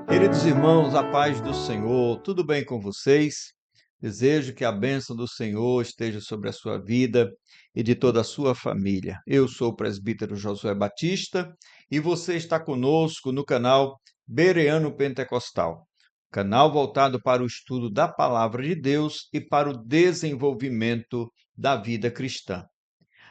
Queridos irmãos, a paz do Senhor, tudo bem com vocês? Desejo que a bênção do Senhor esteja sobre a sua vida e de toda a sua família. Eu sou o presbítero Josué Batista e você está conosco no canal Bereano Pentecostal, canal voltado para o estudo da Palavra de Deus e para o desenvolvimento da vida cristã.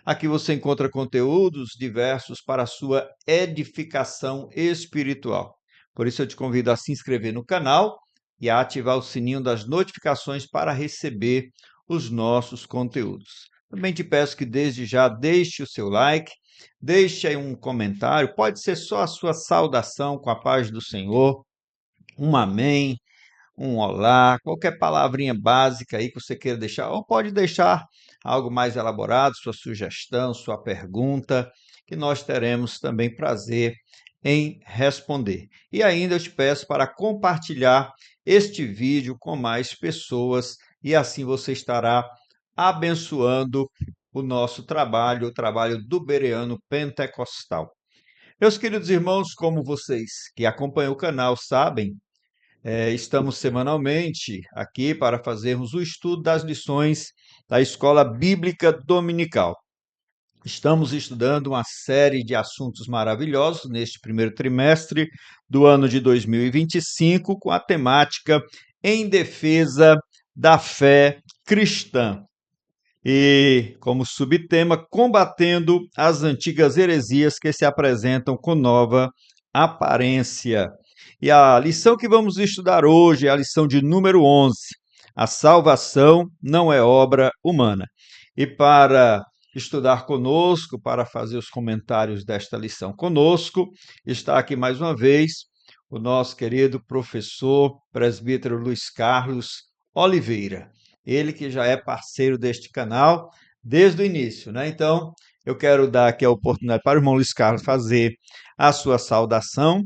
Aqui você encontra conteúdos diversos para a sua edificação espiritual. Por isso eu te convido a se inscrever no canal e a ativar o sininho das notificações para receber os nossos conteúdos. Também te peço que desde já deixe o seu like, deixe aí um comentário, pode ser só a sua saudação com a paz do Senhor, um amém, um olá, qualquer palavrinha básica aí que você queira deixar, ou pode deixar algo mais elaborado, sua sugestão, sua pergunta, que nós teremos também prazer em responder. E ainda eu te peço para compartilhar este vídeo com mais pessoas e assim você estará abençoando o nosso trabalho, o trabalho do Bereano Pentecostal. Meus queridos irmãos, como vocês que acompanham o canal sabem, estamos semanalmente aqui para fazermos o estudo das lições da Escola Bíblica Dominical. Estamos estudando uma série de assuntos maravilhosos neste primeiro trimestre do ano de 2025, com a temática Em Defesa da Fé Cristã. E como subtema, combatendo as antigas heresias que se apresentam com nova aparência. E a lição que vamos estudar hoje é a lição de número 11. A salvação não é obra humana. E para estudar conosco, para fazer os comentários desta lição conosco, está aqui mais uma vez o nosso querido professor, presbítero Luiz Carlos Oliveira. Ele que já é parceiro deste canal desde o início, né? Então, eu quero dar aqui a oportunidade para o irmão Luiz Carlos fazer a sua saudação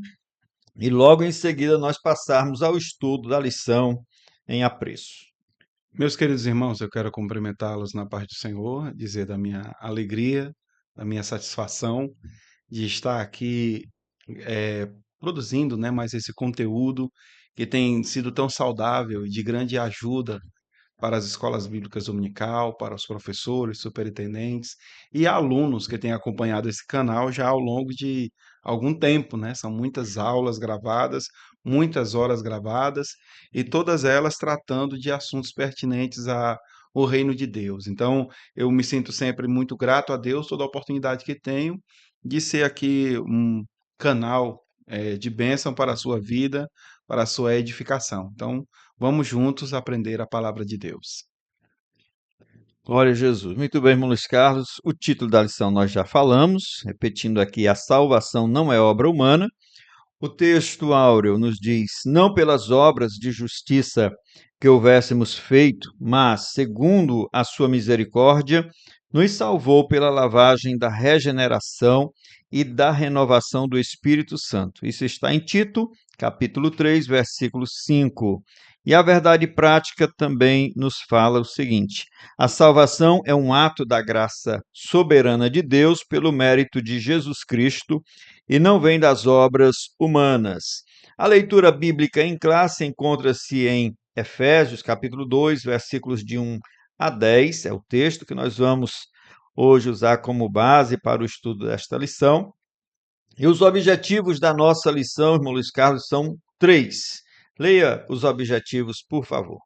e logo em seguida nós passarmos ao estudo da lição em apreço. Meus queridos irmãos, eu quero cumprimentá-los na paz do Senhor, dizer da minha alegria, da minha satisfação de estar aqui produzindo, né, mais esse conteúdo que tem sido tão saudável e de grande ajuda para as escolas bíblicas dominical, para os professores, superintendentes e alunos que têm acompanhado esse canal já ao longo de algum tempo, né? São muitas aulas gravadas, muitas horas gravadas e todas elas tratando de assuntos pertinentes ao reino de Deus. Então, eu me sinto sempre muito grato a Deus toda a oportunidade que tenho de ser aqui um canal de bênção para a sua vida, para a sua edificação. Então, vamos juntos aprender a palavra de Deus. Glória a Jesus. Muito bem, irmão Luiz Carlos. O título da lição nós já falamos, repetindo aqui: a salvação não é obra humana. O texto áureo nos diz: não pelas obras de justiça que houvéssemos feito, mas, segundo a sua misericórdia, nos salvou pela lavagem da regeneração e da renovação do Espírito Santo. Isso está em Tito, capítulo 3, versículo 5. E a verdade prática também nos fala o seguinte: a salvação é um ato da graça soberana de Deus pelo mérito de Jesus Cristo e não vem das obras humanas. A leitura bíblica em classe encontra-se em Efésios, capítulo 2, versículos de 1 a 10, é o texto que nós vamos hoje usar como base para o estudo desta lição. E os objetivos da nossa lição, irmão Luiz Carlos, são 3. Leia os objetivos, por favor.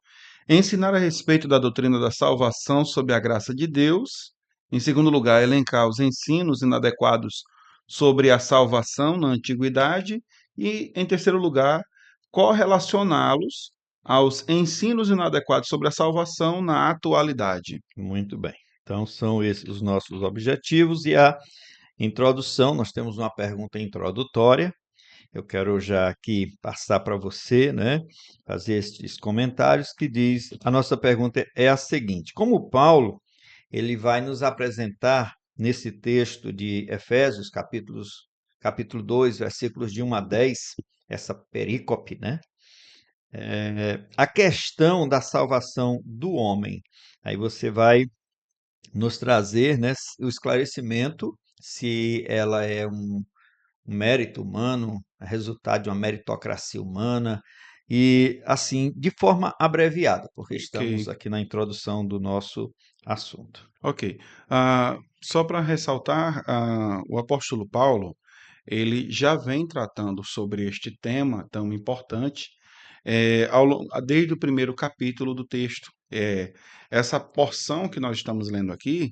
Ensinar a respeito da doutrina da salvação sob a graça de Deus. Em segundo lugar, elencar os ensinos inadequados sobre a salvação na antiguidade. E, em terceiro lugar, correlacioná-los aos ensinos inadequados sobre a salvação na atualidade. Muito bem. Então, são esses os nossos objetivos e a introdução. Nós temos uma pergunta introdutória. Eu quero já aqui passar para você, né, fazer estes comentários que diz, a nossa pergunta é a seguinte: como Paulo, ele vai nos apresentar nesse texto de Efésios, capítulo 2, versículos de 1 a 10, essa perícope, né? a questão da salvação do homem. Aí você vai nos trazer, né, o esclarecimento se ela é um mérito humano, resultado de uma meritocracia humana, e assim, de forma abreviada, porque estamos Ok, aqui na introdução do nosso assunto. ok. Só para ressaltar, o apóstolo Paulo, ele já vem tratando sobre este tema tão importante, desde o primeiro capítulo do texto. Essa porção que nós estamos lendo aqui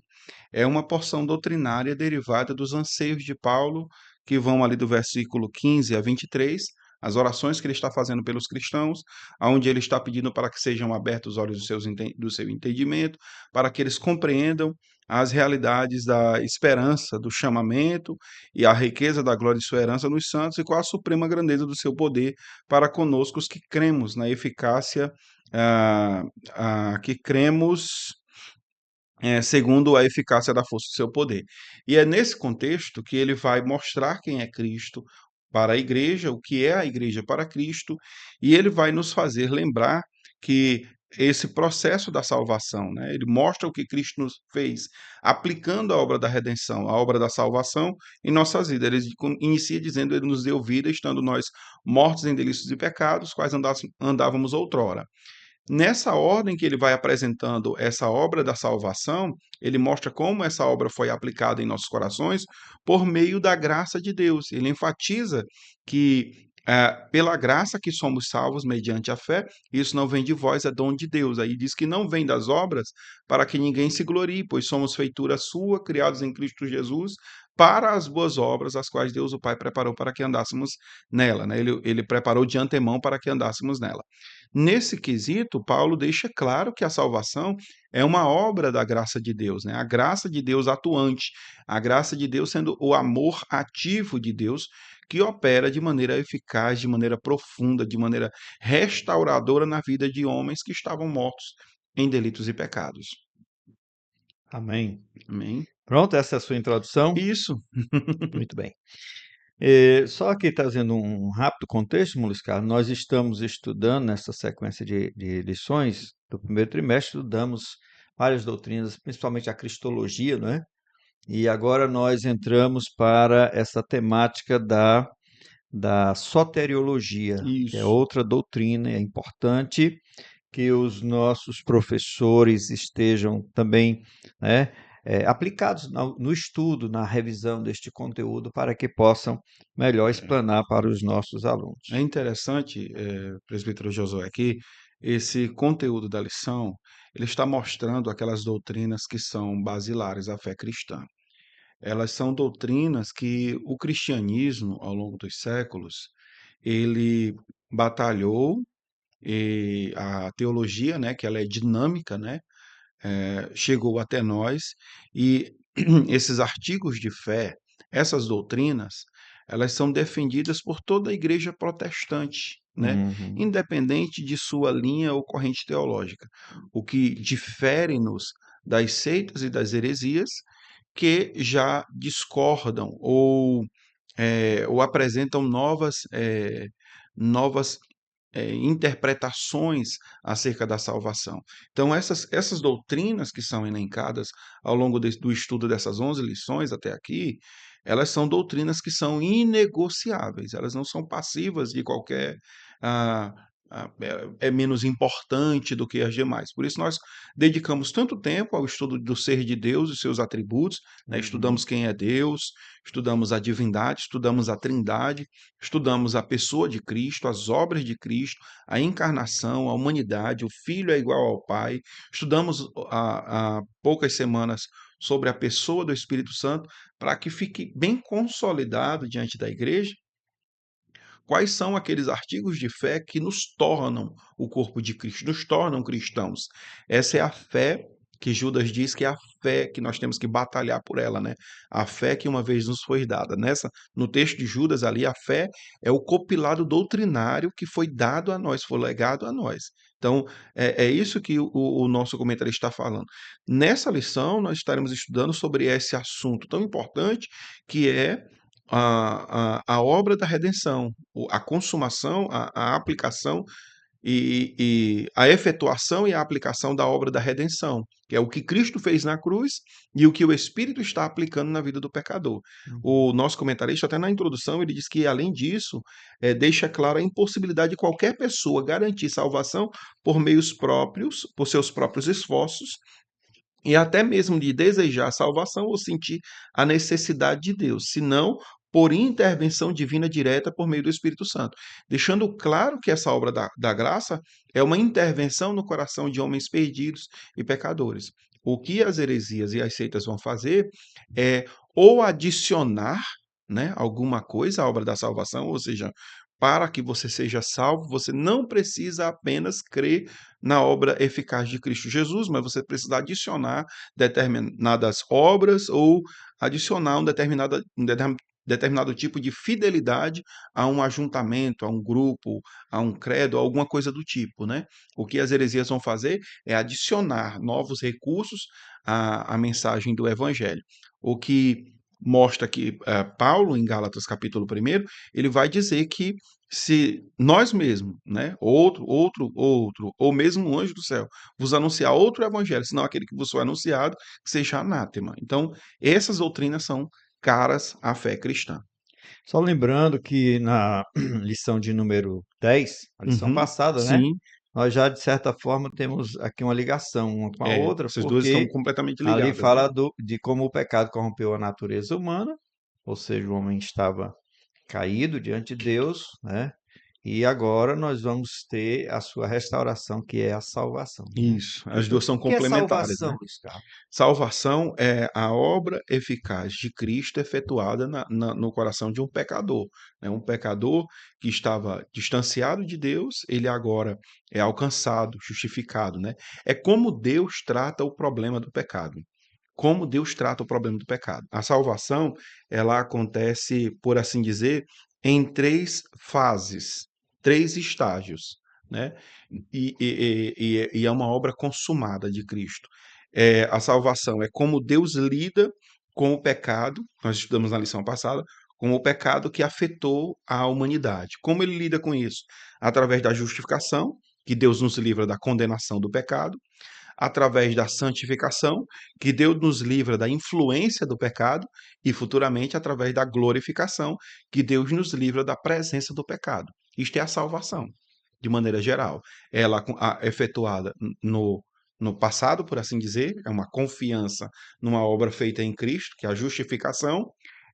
é uma porção doutrinária derivada dos anseios de Paulo, que vão ali do versículo 15 a 23, as orações que ele está fazendo pelos cristãos, onde ele está pedindo para que sejam abertos os olhos do seu entendimento, para que eles compreendam as realidades da esperança, do chamamento e a riqueza da glória de sua herança nos santos e qual a suprema grandeza do seu poder para conosco os que cremos na eficácia, ah, que cremos segundo a eficácia da força do seu poder. E é nesse contexto que ele vai mostrar quem é Cristo para a igreja, o que é a igreja para Cristo, e ele vai nos fazer lembrar que esse processo da salvação, né, ele mostra o que Cristo nos fez, aplicando a obra da redenção, a obra da salvação em nossas vidas. Ele inicia dizendo: Ele nos deu vida, estando nós mortos em delitos e pecados, quais andávamos outrora. Nessa ordem que ele vai apresentando essa obra da salvação, ele mostra como essa obra foi aplicada em nossos corações por meio da graça de Deus. Ele enfatiza que pela graça que somos salvos mediante a fé, isso não vem de vós, é dom de Deus. Aí diz que não vem das obras para que ninguém se glorie, pois somos feitura sua, criados em Cristo Jesus, para as boas obras, as quais Deus o Pai preparou para que andássemos nela. Né? Ele preparou de antemão para que andássemos nela. Nesse quesito, Paulo deixa claro que a salvação é uma obra da graça de Deus, né? A graça de Deus atuante, a graça de Deus sendo o amor ativo de Deus que opera de maneira eficaz, de maneira profunda, de maneira restauradora na vida de homens que estavam mortos em delitos e pecados. Amém. Amém? Pronto, essa é a sua introdução? Isso. Muito bem. Só aqui trazendo um rápido contexto, Luiz Carlos, nós estamos estudando nessa sequência de lições do primeiro trimestre, estudamos várias doutrinas, principalmente a cristologia, não é? E agora nós entramos para essa temática da soteriologia, que é Isso. outra doutrina, é importante que os nossos professores estejam também, né, aplicados no estudo, na revisão deste conteúdo, para que possam melhor explanar para os nossos É alunos. interessante, presbítero Josué, que esse conteúdo da lição, ele está mostrando aquelas doutrinas que são basilares à fé cristã. Elas são doutrinas que o cristianismo, ao longo dos séculos, ele batalhou, e a teologia, né, que ela é dinâmica, né, chegou até nós e esses artigos de fé, essas doutrinas, elas são defendidas por toda a igreja protestante, né? Uhum. Independente de sua linha ou corrente teológica. O que difere-nos das seitas e das heresias que já discordam ou apresentam novas interpretações acerca da salvação. Então, essas doutrinas que são elencadas ao longo do estudo dessas 11 lições até aqui, elas são doutrinas que são inegociáveis, elas não são passivas de qualquer. ah, é menos importante do que as demais. Por isso, nós dedicamos tanto tempo ao estudo do ser de Deus e seus atributos, né? Uhum. Estudamos quem é Deus, estudamos a divindade, estudamos a trindade, estudamos a pessoa de Cristo, as obras de Cristo, a encarnação, a humanidade, o Filho é igual ao Pai. Estudamos há poucas semanas sobre a pessoa do Espírito Santo, para que fique bem consolidado diante da igreja quais são aqueles artigos de fé que nos tornam o corpo de Cristo, nos tornam cristãos. Essa é a fé que Judas diz que é a fé que nós temos que batalhar por ela, né? A fé que uma vez nos foi dada. No texto de Judas ali, a fé é o compilado doutrinário que foi dado a nós, foi legado a nós. Então, é isso que o nosso comentário está falando. Nessa lição, nós estaremos estudando sobre esse assunto tão importante que é a obra da redenção, a consumação, a aplicação e a efetuação e a aplicação da obra da redenção, que é o que Cristo fez na cruz e o que o Espírito está aplicando na vida do pecador. Uhum. O nosso comentarista, até na introdução, ele diz que, além disso, deixa clara a impossibilidade de qualquer pessoa garantir salvação por meios próprios, por seus próprios esforços, e até mesmo de desejar salvação ou sentir a necessidade de Deus, senão por intervenção divina direta por meio do Espírito Santo. Deixando claro que essa obra da graça é uma intervenção no coração de homens perdidos e pecadores. O que as heresias e as seitas vão fazer é ou adicionar, né, alguma coisa à obra da salvação, ou seja, para que você seja salvo, você não precisa apenas crer na obra eficaz de Cristo Jesus, mas você precisa adicionar determinadas obras ou adicionar determinado tipo de fidelidade a um ajuntamento, a um grupo, a um credo, a alguma coisa do tipo, né? O que as heresias vão fazer é adicionar novos recursos à mensagem do evangelho. O que mostra que Paulo, em Gálatas capítulo 1, ele vai dizer que se nós mesmos, né, outro, ou mesmo um anjo do céu, vos anunciar outro evangelho, senão aquele que vos foi anunciado, que seja anátema. Então, essas doutrinas são caras à fé cristã. Só lembrando que na lição de número 10, a lição Uhum, passada, né? sim, Nós já, de certa forma, temos aqui uma ligação uma com a outra, essas duas estão porque completamente ali ligadas, né? fala de como o pecado corrompeu a natureza humana, ou seja, o homem estava caído diante de Deus, né? E agora nós vamos ter a sua restauração, que é a salvação, né? Isso, as Então, duas o são que é complementares, salvação, né? Luiz Carlos? Salvação é a obra eficaz de Cristo efetuada no coração de um pecador, né? Um pecador que estava distanciado de Deus, ele agora é alcançado, justificado, né? É como Deus trata o problema do pecado. Como Deus trata o problema do pecado. A salvação, ela acontece, por assim dizer, em três fases, três estágios, né? E é uma obra consumada de Cristo. A salvação é como Deus lida com o pecado, nós estudamos na lição passada, com o pecado que afetou a humanidade. Como ele lida com isso? Através da justificação, que Deus nos livra da condenação do pecado, através da santificação, que Deus nos livra da influência do pecado, e futuramente através da glorificação, que Deus nos livra da presença do pecado. Isto é a salvação, de maneira geral. Ela efetuada no passado, por assim dizer, é uma confiança numa obra feita em Cristo, que é a justificação.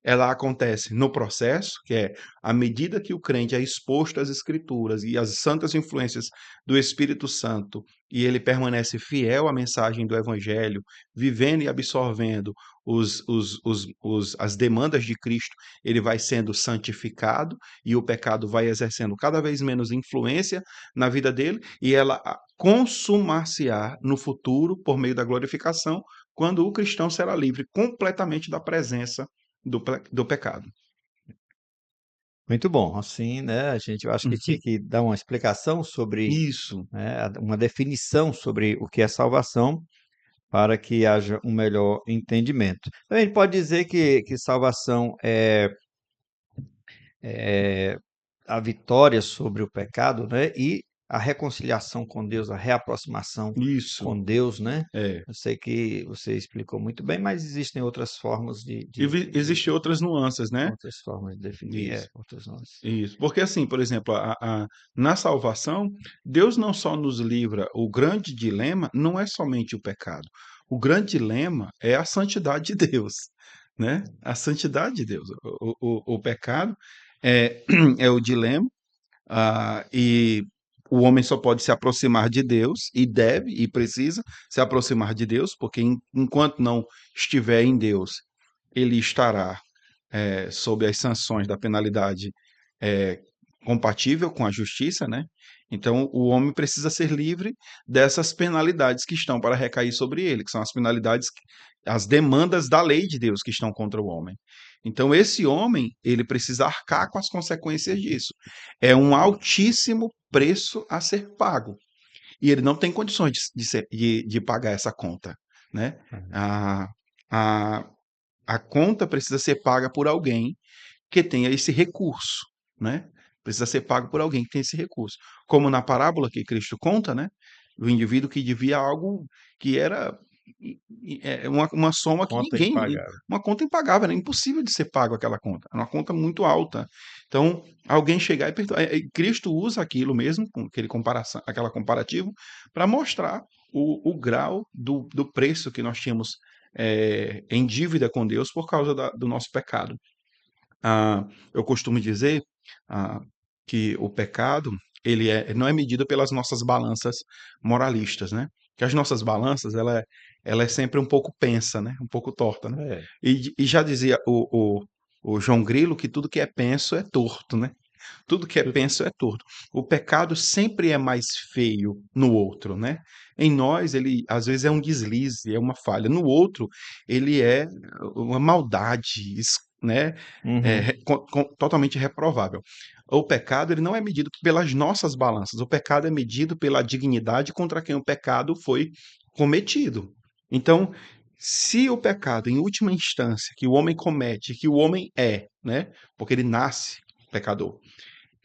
Ela acontece no processo, que é à medida que o crente é exposto às Escrituras e às santas influências do Espírito Santo, e ele permanece fiel à mensagem do Evangelho, vivendo e absorvendo as demandas de Cristo, ele vai sendo santificado e o pecado vai exercendo cada vez menos influência na vida dele, e ela consumar-se-á no futuro por meio da glorificação, quando o cristão será livre completamente da presença do pecado. Muito bom. Assim, né, eu acho que tinha Uhum. que dar uma explicação sobre, Isso, né, uma definição sobre o que é salvação, para que haja um melhor entendimento. Também a gente pode dizer que salvação é a vitória sobre o pecado, né? E a reconciliação com Deus, a reaproximação isso, com Deus, né? é. Eu sei que você explicou muito bem, mas existem outras formas Existem outras nuances, né? outras formas de definir, Isso. outros nós. Isso, porque assim, por exemplo, na salvação, Deus não só nos livra, o grande dilema não é somente o pecado. O grande dilema é a santidade de Deus, né? A santidade de Deus. O pecado é, é o dilema, e o homem só pode se aproximar de Deus, e deve e precisa se aproximar de Deus, porque enquanto não estiver em Deus, ele estará sob as sanções da penalidade é, compatível com a justiça, né? Então, o homem precisa ser livre dessas penalidades que estão para recair sobre ele, que são as penalidades, as demandas da lei de Deus que estão contra o homem. Então, esse homem, ele precisa arcar com as consequências disso. É um altíssimo preço a ser pago. E ele não tem condições de pagar essa conta, né? A, a, a conta precisa ser paga por alguém que tenha esse recurso, né? precisa ser pago por alguém que tem esse recurso. Como na parábola que Cristo conta, né? O indivíduo que devia algo que era uma soma que Conta ninguém, impagável. uma conta impagável, era impossível de ser pago aquela conta, era uma conta muito alta. Então, alguém chegar e perdoar. Cristo usa aquilo mesmo, com aquele comparação, aquela comparativo, para mostrar o grau do preço que nós tínhamos em dívida com Deus por causa do nosso pecado. Eu costumo dizer ah, que o pecado não é medido pelas nossas balanças moralistas, né? Que as nossas balanças ela é sempre um pouco pensa, né? Um pouco torta, né? É. E já dizia o João Grilo que tudo que é penso é torto, né? Tudo que é penso é torto. O pecado sempre é mais feio no outro, né? Em nós, ele às vezes é um deslize, é uma falha. No outro, ele é uma maldade, né? Uhum. Totalmente reprovável. O pecado, ele não é medido pelas nossas balanças. O pecado é medido pela dignidade contra quem o pecado foi cometido. Então, se o pecado, em última instância, que o homem comete, que o homem é, né? Porque ele nasce pecador,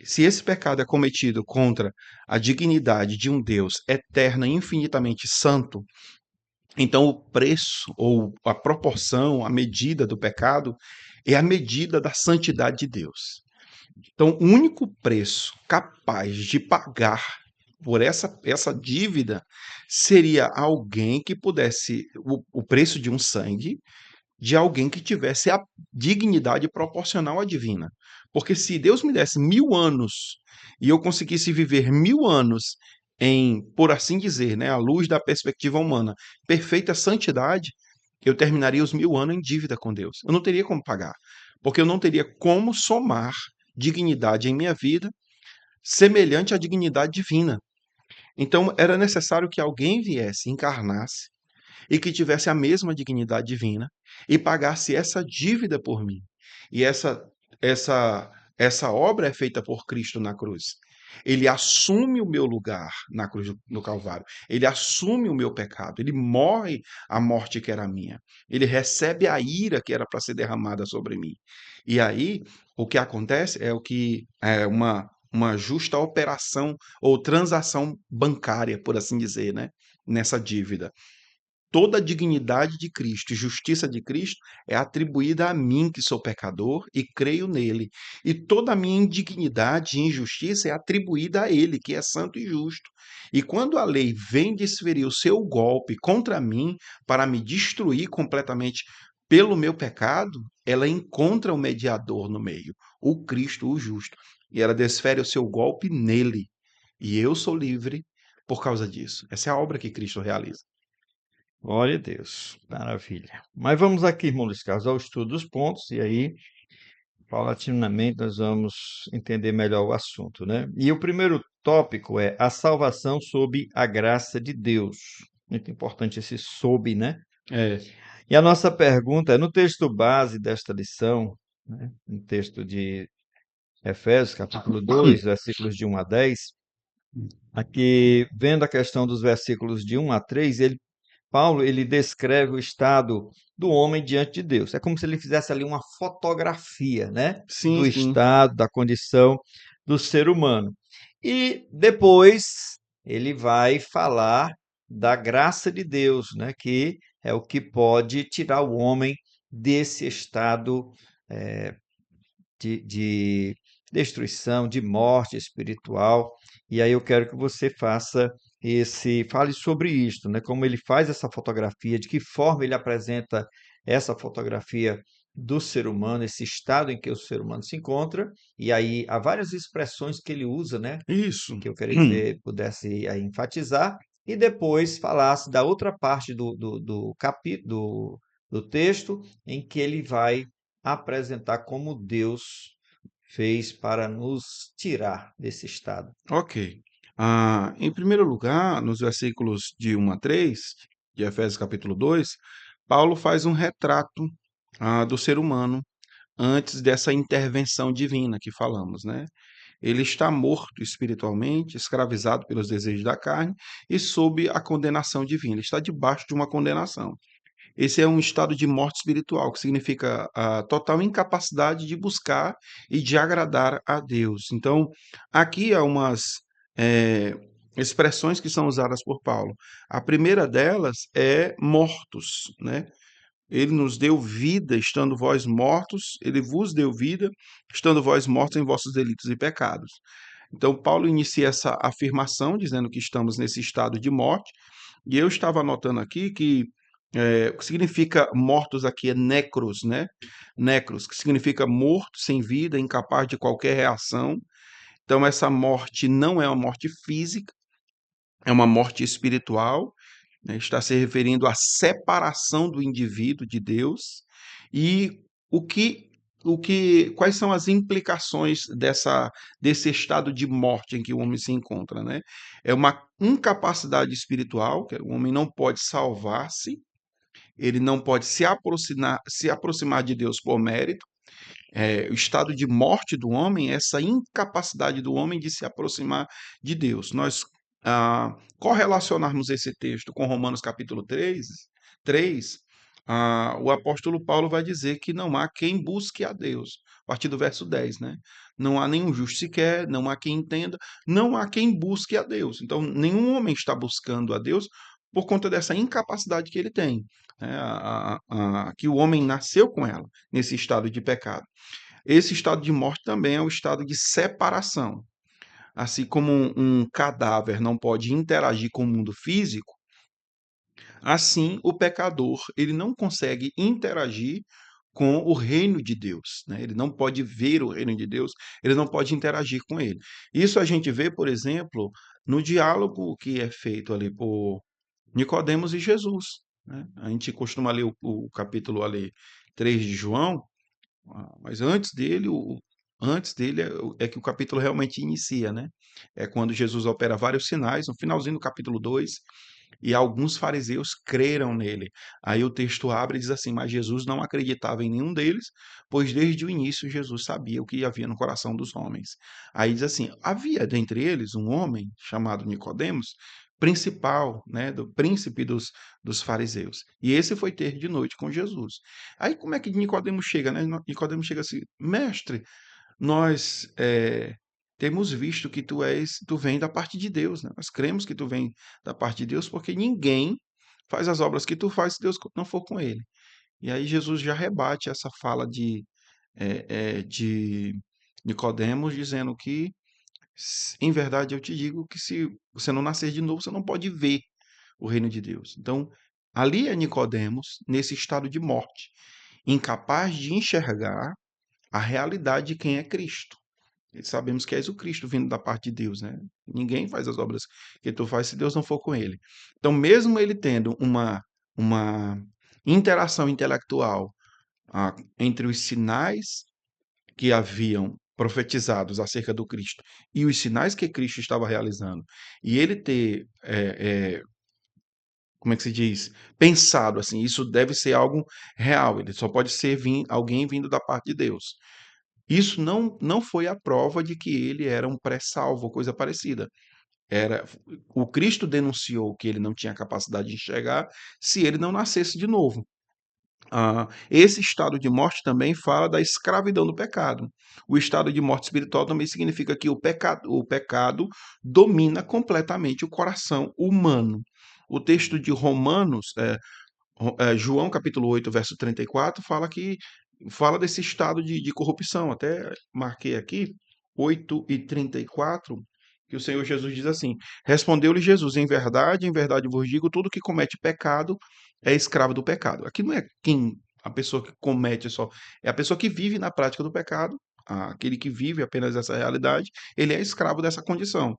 se esse pecado é cometido contra a dignidade de um Deus eterno e infinitamente santo, então o preço ou a proporção, a medida do pecado é a medida da santidade de Deus. Então, o único preço capaz de pagar por essa dívida seria alguém que pudesse, o preço de um sangue, de alguém que tivesse a dignidade proporcional à divina. Porque se Deus me desse 1000 anos e eu conseguisse viver 1000 anos em, por assim dizer, né, à luz da perspectiva humana, perfeita santidade, eu terminaria os 1000 anos em dívida com Deus. Eu não teria como pagar, porque eu não teria como somar dignidade em minha vida semelhante à dignidade divina. Então era necessário que alguém viesse, encarnasse, e que tivesse a mesma dignidade divina e pagasse essa dívida por mim. E essa obra é feita por Cristo na cruz. Ele assume o meu lugar na cruz no Calvário. Ele assume o meu pecado. Ele morre a morte que era minha. Ele recebe a ira que era para ser derramada sobre mim. E aí, o que acontece é o que é uma justa operação ou transação bancária, por assim dizer, né? Nessa dívida. Toda a dignidade de Cristo e justiça de Cristo é atribuída a mim, que sou pecador e creio nele. E toda a minha indignidade e injustiça é atribuída a ele, que é santo e justo. E quando a lei vem desferir o seu golpe contra mim para me destruir completamente pelo meu pecado, ela encontra o mediador no meio, o Cristo, o justo. E ela desfere o seu golpe nele. E eu sou livre por causa disso. Essa é a obra que Cristo realiza. Glória a Deus. Maravilha. Mas vamos aqui, irmão Luiz Carlos, ao estudo dos pontos, e aí, paulatinamente, nós vamos entender melhor o assunto, né? E o primeiro tópico é a salvação sob a graça de Deus. Muito importante esse sob, né? É, E a nossa pergunta é, no texto base desta lição, né, no texto de Efésios, capítulo 2, versículos de 1 a 10, aqui, vendo a questão dos versículos de 1 a 3, Paulo, ele descreve o estado do homem diante de Deus. É como se ele fizesse ali uma fotografia, né, sim, do sim. estado, da condição do ser humano. E depois ele vai falar da graça de Deus, né, que é o que pode tirar o homem desse estado eh, de destruição, de morte espiritual. E aí eu quero que você fale sobre isto, né? Como ele faz essa fotografia, de que forma ele apresenta essa fotografia do ser humano, esse estado em que o ser humano se encontra, e aí há várias expressões que ele usa, né? Isso. Que eu queria que você pudesse aí enfatizar, e depois falasse da outra parte do capítulo, do texto, em que ele vai apresentar como Deus fez para nos tirar desse estado. Ok. Em primeiro lugar, nos versículos de 1 a 3, de Efésios capítulo 2, Paulo faz um retrato do ser humano antes dessa intervenção divina que falamos, né? Ele está morto espiritualmente, escravizado pelos desejos da carne e sob a condenação divina. Ele está debaixo de uma condenação. esse é um estado de morte espiritual, que significa a total incapacidade de buscar e de agradar a Deus. Então, aqui há umas eh, expressões que são usadas por Paulo. A primeira delas é mortos, né? Ele nos deu vida, estando vós mortos, ele vos deu vida, estando vós mortos em vossos delitos e pecados. Então, Paulo inicia essa afirmação, dizendo que estamos nesse estado de morte, e eu estava anotando aqui que o que significa mortos aqui é necros, né? Necros, que significa morto, sem vida, incapaz de qualquer reação. Então, essa morte não é uma morte física, é uma morte espiritual, né? Está se referindo à separação do indivíduo de Deus e o que quais são as implicações desse estado de morte em que o homem se encontra, né? É uma incapacidade espiritual, que o homem não pode salvar-se, ele não pode se aproximar de Deus por mérito. O estado de morte do homem é essa incapacidade do homem de se aproximar de Deus. Nós correlacionarmos esse texto com Romanos capítulo 3, o apóstolo Paulo vai dizer que não há quem busque a Deus. A partir do verso 10, né? Não há nenhum justo sequer, não há quem entenda, não há quem busque a Deus. Então, nenhum homem está buscando a Deus por conta dessa incapacidade que ele tem, né? Que o homem nasceu com ela, nesse estado de pecado. Esse estado de morte também é o estado de separação. Assim como um cadáver não pode interagir com o mundo físico, assim o pecador ele não consegue interagir com o reino de Deus, né? Ele não pode ver o reino de Deus, ele não pode interagir com ele. Isso a gente vê, por exemplo, no diálogo que é feito ali por Nicodemos e Jesus, né? A gente costuma ler o capítulo ali 3 de João, mas antes dele é que o capítulo realmente inicia, né? É quando Jesus opera vários sinais, no finalzinho do capítulo 2, e alguns fariseus creram nele. Aí o texto abre e diz assim: Mas Jesus não acreditava em nenhum deles, pois desde o início Jesus sabia o que havia no coração dos homens. Aí diz assim: Havia dentre eles um homem chamado Nicodemos, principal, né, do príncipe dos fariseus. E esse foi ter de noite com Jesus. Aí como é que Nicodemos chega, né? Nicodemos chega assim: Mestre, nós temos visto que tu vem da parte de Deus, né? Nós cremos que tu vem da parte de Deus, porque ninguém faz as obras que tu faz se Deus não for com ele. E aí Jesus já rebate essa fala de Nicodemos, dizendo que, em verdade, eu te digo que se você não nascer de novo, você não pode ver o reino de Deus. Então, ali é Nicodemos, nesse estado de morte, incapaz de enxergar a realidade de quem é Cristo. E sabemos que és o Cristo vindo da parte de Deus, né? Ninguém faz as obras que tu faz se Deus não for com ele. Então, mesmo ele tendo uma interação intelectual entre os sinais que haviam profetizados acerca do Cristo e os sinais que Cristo estava realizando, e ele ter, como é que se diz, pensado assim, isso deve ser algo real, ele só pode ser alguém vindo da parte de Deus. Isso não foi a prova de que ele era um pré-salvo ou coisa parecida. Era o Cristo denunciou que ele não tinha capacidade de enxergar se ele não nascesse de novo. Esse estado de morte também fala da escravidão do pecado. O estado de morte espiritual também significa que o pecado domina completamente o coração humano. O texto de Romanos, João capítulo 8, verso 34, fala desse estado de corrupção. Até marquei aqui, 8:34, que o Senhor Jesus diz assim: Respondeu-lhe Jesus: em verdade vos digo, todo que comete pecado é escravo do pecado. Aqui não é a pessoa que comete só, é a pessoa que vive na prática do pecado. Aquele que vive apenas essa realidade, ele é escravo dessa condição.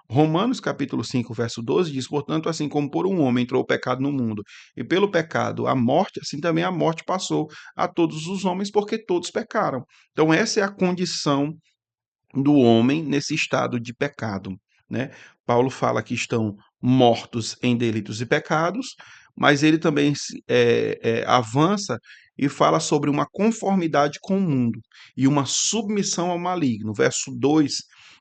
Romanos capítulo 5, verso 12 diz: Portanto, assim como por um homem entrou o pecado no mundo, e pelo pecado a morte, assim também a morte passou a todos os homens, porque todos pecaram. Então, essa é a condição do homem nesse estado de pecado, né? Paulo fala que estão mortos em delitos e pecados, mas ele também avança e fala sobre uma conformidade com o mundo e uma submissão ao maligno. Verso 2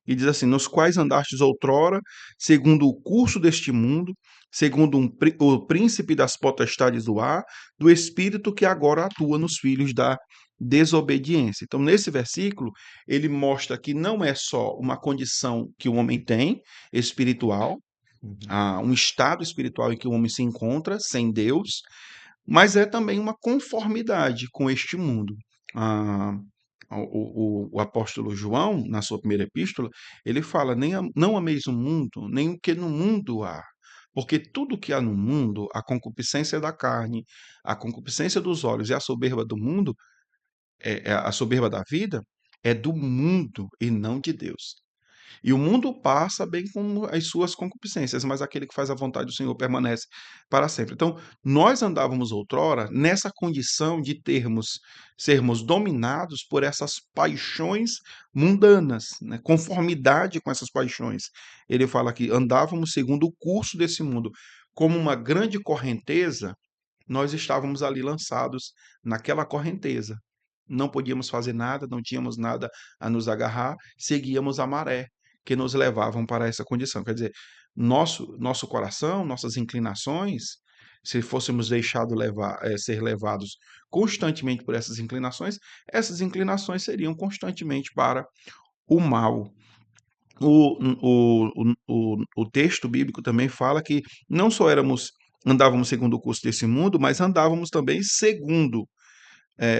E diz assim: nos quais andastes outrora, segundo o curso deste mundo, segundo o príncipe das potestades do ar, do espírito que agora atua nos filhos da desobediência. Então, nesse versículo, ele mostra que não é só uma condição que o homem tem, espiritual, Uhum. um estado espiritual em que o homem se encontra sem Deus, mas é também uma conformidade com este mundo. Ah, o apóstolo João, na sua primeira epístola, ele fala: não ameis o mundo, nem o que no mundo há. Porque tudo que há no mundo, a concupiscência da carne, a concupiscência dos olhos e a soberba do mundo, a soberba da vida, é do mundo e não de Deus. E o mundo passa bem como as suas concupiscências, mas aquele que faz a vontade do Senhor permanece para sempre. Então, nós andávamos outrora nessa condição de sermos dominados por essas paixões mundanas, né? Conformidade com essas paixões. Ele fala que andávamos segundo o curso desse mundo, como uma grande correnteza, nós estávamos ali lançados naquela correnteza. Não podíamos fazer nada, não tínhamos nada a nos agarrar, seguíamos a maré que nos levavam para essa condição. Quer dizer, nosso coração, nossas inclinações, se fôssemos deixados ser levados constantemente por essas inclinações seriam constantemente para o mal. O texto bíblico também fala que não só andávamos segundo o curso desse mundo, mas andávamos também segundo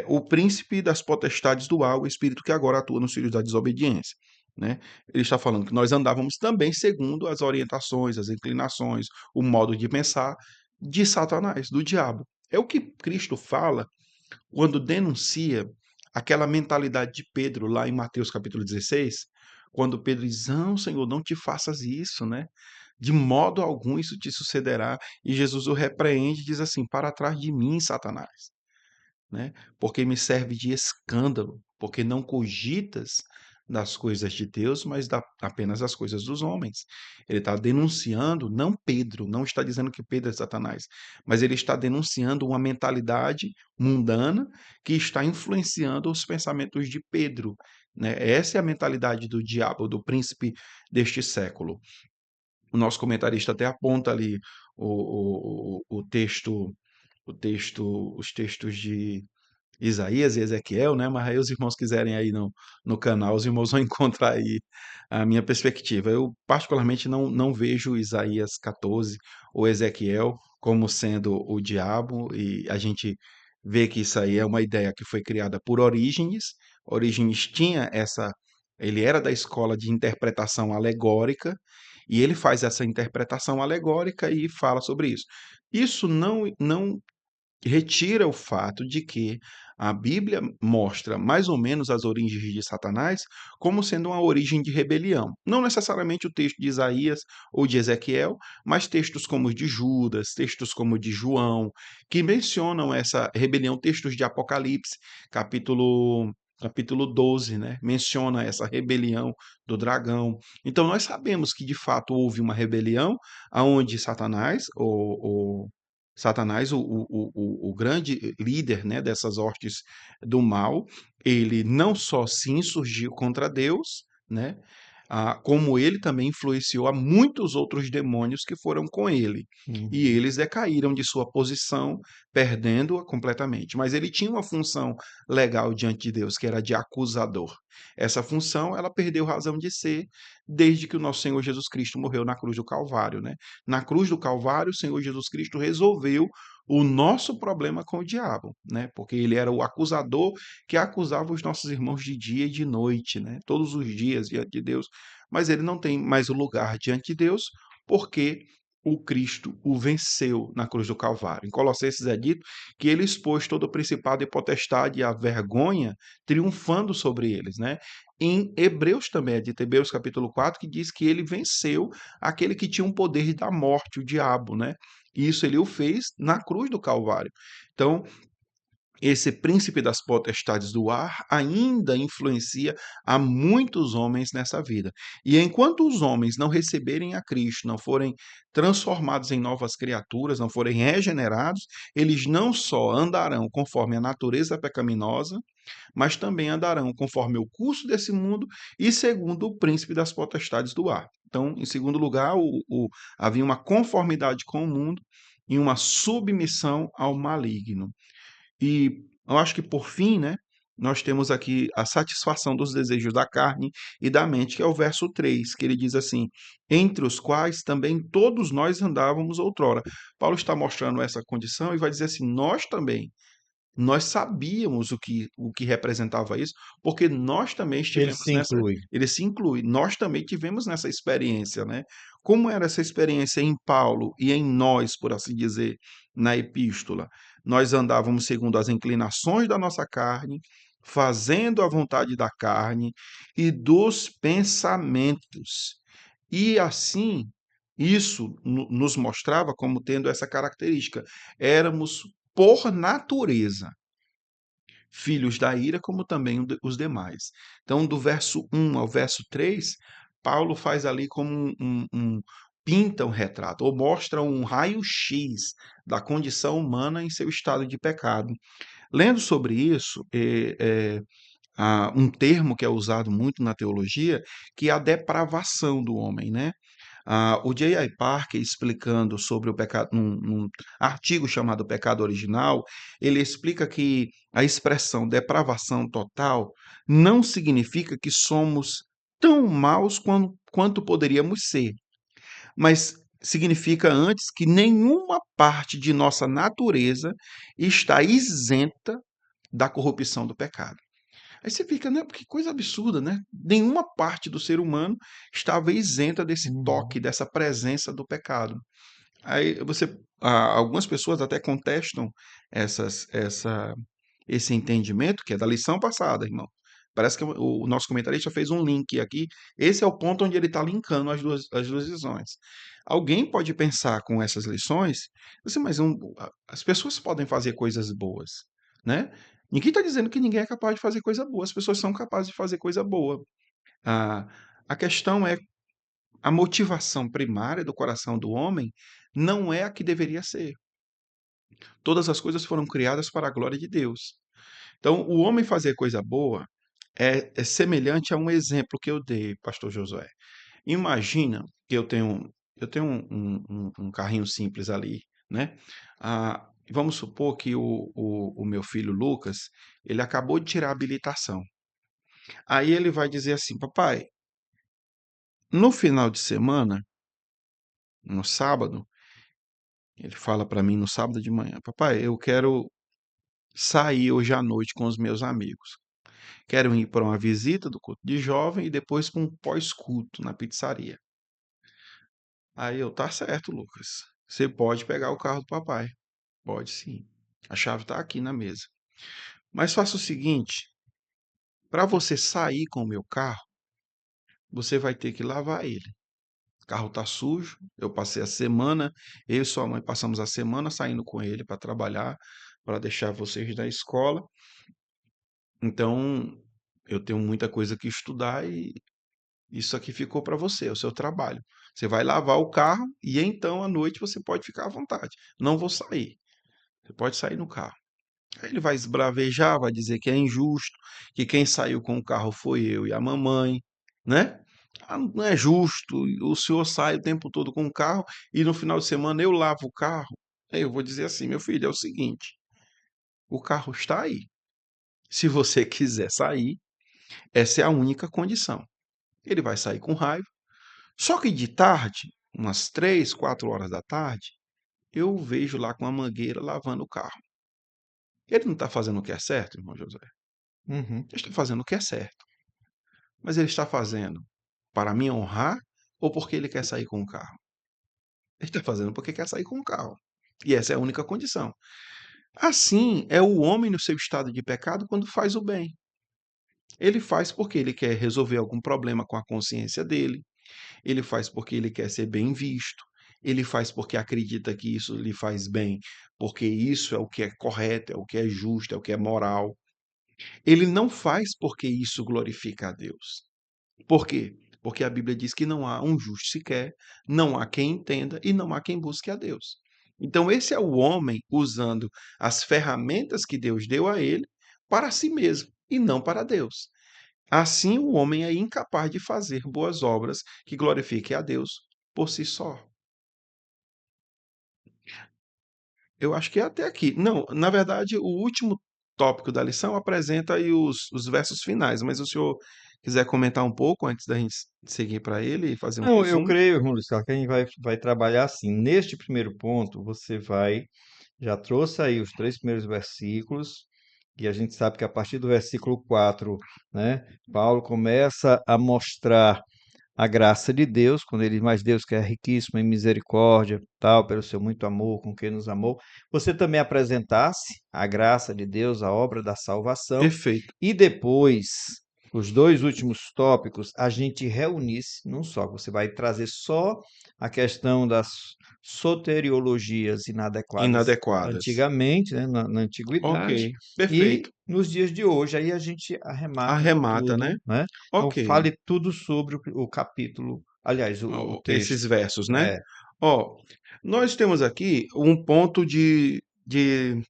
o príncipe das potestades do ar, o espírito que agora atua nos filhos da desobediência. Né? Ele está falando que nós andávamos também segundo as orientações, as inclinações, o modo de pensar de Satanás, do diabo. É o que Cristo fala quando denuncia aquela mentalidade de Pedro lá em Mateus capítulo 16, quando Pedro diz: não, Senhor, não te faças isso, né? De modo algum isso te sucederá. E Jesus o repreende e diz assim: para trás de mim, Satanás, né? Porque me serve de escândalo, porque não cogitas das coisas de Deus, mas apenas das coisas dos homens. Ele está denunciando, não Pedro, não está dizendo que Pedro é Satanás, mas ele está denunciando uma mentalidade mundana que está influenciando os pensamentos de Pedro. Né? Essa é a mentalidade do diabo, do príncipe deste século. O nosso comentarista até aponta ali o texto, os textos de Isaías e Ezequiel, né? Mas aí os irmãos quiserem aí no canal, os irmãos vão encontrar aí a minha perspectiva. Eu particularmente não vejo Isaías 14 ou Ezequiel como sendo o diabo, e a gente vê que isso aí é uma ideia que foi criada por Orígenes. Orígenes tinha ele era da escola de interpretação alegórica, e ele faz essa interpretação alegórica e fala sobre isso. Isso não retira o fato de que a Bíblia mostra mais ou menos as origens de Satanás como sendo uma origem de rebelião. Não necessariamente o texto de Isaías ou de Ezequiel, mas textos como os de Judas, textos como o de João, que mencionam essa rebelião, textos de Apocalipse, capítulo 12, né? Menciona essa rebelião do dragão. Então nós sabemos que de fato houve uma rebelião aonde Satanás, o grande líder, né, dessas hostes do mal, ele não só se insurgiu contra Deus, né, como ele também influenciou a muitos outros demônios que foram com ele. E Uhum. eles decaíram de sua posição, perdendo-a completamente. Mas ele tinha uma função legal diante de Deus, que era de acusador. Essa função, ela perdeu razão de ser desde que o nosso Senhor Jesus Cristo morreu na cruz do Calvário, né? Na cruz do Calvário, o Senhor Jesus Cristo resolveu o nosso problema com o diabo, né? Porque ele era o acusador que acusava os nossos irmãos de dia e de noite, né? Todos os dias diante de Deus, mas ele não tem mais o lugar diante de Deus, porque o Cristo o venceu na cruz do Calvário. Em Colossenses é dito que ele expôs todo o principado e potestade e a vergonha, triunfando sobre eles, né? Em Hebreus também é dito, Hebreus capítulo 4, que diz que ele venceu aquele que tinha um poder da morte, o diabo, né? E isso ele o fez na cruz do Calvário. Então, esse príncipe das potestades do ar ainda influencia a muitos homens nessa vida. E enquanto os homens não receberem a Cristo, não forem transformados em novas criaturas, não forem regenerados, eles não só andarão conforme a natureza pecaminosa, mas também andarão conforme o curso desse mundo e segundo o príncipe das potestades do ar. Então, em segundo lugar, havia uma conformidade com o mundo e uma submissão ao maligno. E eu acho que por fim, né, nós temos aqui a satisfação dos desejos da carne e da mente, que é o verso 3, que ele diz assim: entre os quais também todos nós andávamos outrora. Paulo está mostrando essa condição e vai dizer assim: nós também. Nós sabíamos o que representava isso, porque nós também Ele estivemos se nessa. inclui. Ele se inclui, nós também tivemos nessa experiência, né? Como era essa experiência em Paulo e em nós, por assim dizer, na epístola? Nós andávamos segundo as inclinações da nossa carne, fazendo a vontade da carne e dos pensamentos. E assim, isso nos mostrava como tendo essa característica. Éramos por natureza, filhos da ira, como também os demais. Então, do verso 1 ao verso 3, Paulo faz ali como pinta um retrato, ou mostra um raio-x da condição humana em seu estado de pecado. Lendo sobre isso, há um termo que é usado muito na teologia, que é a depravação do homem, né? O J.I. Parker, explicando sobre o pecado, num artigo chamado Pecado Original, ele explica que a expressão depravação total não significa que somos tão maus quanto poderíamos ser, mas significa antes que nenhuma parte de nossa natureza está isenta da corrupção do pecado. Aí você fica, né? Que coisa absurda, né? Nenhuma parte do ser humano estava isenta desse Uhum. toque, dessa presença do pecado. Aí algumas pessoas até contestam essa, esse entendimento, que é da lição passada, irmão. Parece que o nosso comentarista fez um link aqui. Esse é o ponto onde ele está linkando as duas lições. Alguém pode pensar com essas lições, assim, mas as pessoas podem fazer coisas boas, né? Ninguém está dizendo que ninguém é capaz de fazer coisa boa. As pessoas são capazes de fazer coisa boa. Ah, a questão é a motivação primária do coração do homem não é a que deveria ser. Todas as coisas foram criadas para a glória de Deus. Então, o homem fazer coisa boa é semelhante a um exemplo que eu dei, pastor Josué. Imagina que eu tenho um carrinho simples ali, né? Vamos supor que o meu filho Lucas, ele acabou de tirar a habilitação. Aí ele vai dizer assim, papai, no final de semana, no sábado, ele fala para mim no sábado de manhã, papai, eu quero sair hoje à noite com os meus amigos. Quero ir para uma visita do culto de jovem e depois para um pós-culto na pizzaria. Aí eu, tá certo, Lucas. Você pode pegar o carro do papai. Pode sim. A chave está aqui na mesa. Mas faça o seguinte: para você sair com o meu carro, você vai ter que lavar ele. O carro está sujo. Eu passei a semana, eu e sua mãe passamos a semana saindo com ele para trabalhar, para deixar vocês na escola. Então, eu tenho muita coisa que estudar e isso aqui ficou para você, é o seu trabalho. Você vai lavar o carro e então à noite você pode ficar à vontade. Não vou sair. Você pode sair no carro. Aí ele vai esbravejar, vai dizer que é injusto, que quem saiu com o carro foi eu e a mamãe, né? Não é justo, o senhor sai o tempo todo com o carro e no final de semana eu lavo o carro. Aí eu vou dizer assim, meu filho, é o seguinte, o carro está aí. Se você quiser sair, essa é a única condição. Ele vai sair com raiva. Só que de tarde, umas 3, 4 horas da tarde, eu vejo lá com a mangueira lavando o carro. Ele não está fazendo o que é certo, irmão José? Uhum. Ele está fazendo o que é certo. Mas ele está fazendo para me honrar ou porque ele quer sair com o carro? Ele está fazendo porque quer sair com o carro. E essa é a única condição. Assim é o homem no seu estado de pecado quando faz o bem. Ele faz porque ele quer resolver algum problema com a consciência dele, ele faz porque ele quer ser bem visto, ele faz porque acredita que isso lhe faz bem, porque isso é o que é correto, é o que é justo, é o que é moral. Ele não faz porque isso glorifica a Deus. Por quê? Porque a Bíblia diz que não há um justo sequer, não há quem entenda e não há quem busque a Deus. Então, esse é o homem usando as ferramentas que Deus deu a ele para si mesmo e não para Deus. Assim, o homem é incapaz de fazer boas obras que glorifiquem a Deus por si só. Eu acho que é até aqui. Não, na verdade, o último tópico da lição apresenta aí os versos finais, mas se o senhor quiser comentar um pouco antes da gente seguir para ele e fazer um Não, eu resumo. creio, irmão Luciano, que a gente vai trabalhar assim. Neste primeiro ponto, você já trouxe aí os três primeiros versículos, e a gente sabe que a partir do versículo 4, né, Paulo começa a mostrar a graça de Deus, quando ele diz, mas Deus que é riquíssimo em misericórdia, tal, pelo seu muito amor com quem nos amou, você também apresentasse a graça de Deus, a obra da salvação, Perfeito. e depois, os dois últimos tópicos, a gente reunisse num só. Você vai trazer só a questão das soteriologias inadequadas Inadequadas. antigamente, né, na Ok, antiguidade, e perfeito. nos dias de hoje, aí a gente arremata com Arremata, tudo, né? né? Então, Ok. fale tudo sobre o capítulo, aliás, o Esses texto. versos, né? É. Ó, nós temos aqui um ponto de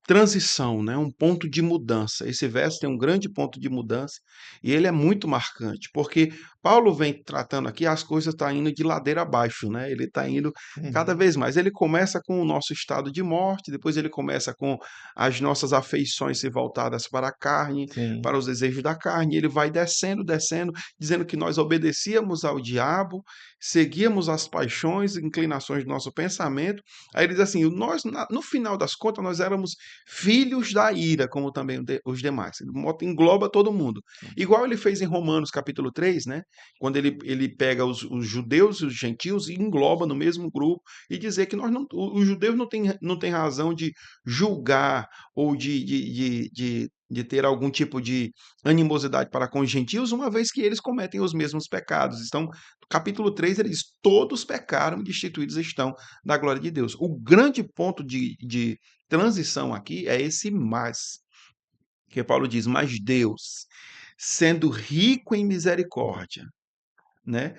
transição, né? Um ponto de mudança. Esse verso tem um grande ponto de mudança e ele é muito marcante, porque Paulo vem tratando aqui, as coisas estão indo de ladeira abaixo, né? Ele está indo cada Uhum. vez mais. Ele começa com o nosso estado de morte, depois ele começa com as nossas afeições se voltadas para a carne, Sim. para os desejos da carne, e ele vai descendo, descendo, dizendo que nós obedecíamos ao diabo, seguíamos as paixões e inclinações do nosso pensamento. Aí ele diz assim: nós, no final das contas, nós éramos filhos da ira, como também os demais. Ele engloba todo mundo. Igual ele fez em Romanos capítulo 3, né? Quando ele pega os judeus e os gentios e engloba no mesmo grupo e dizer que nós não, os judeus não tem razão de julgar ou de ter algum tipo de animosidade para com os gentios, uma vez que eles cometem os mesmos pecados. Então, capítulo 3 ele diz: todos pecaram e destituídos estão da glória de Deus. O grande ponto de transição aqui é esse mas, que Paulo diz: mas Deus, sendo rico em misericórdia, né,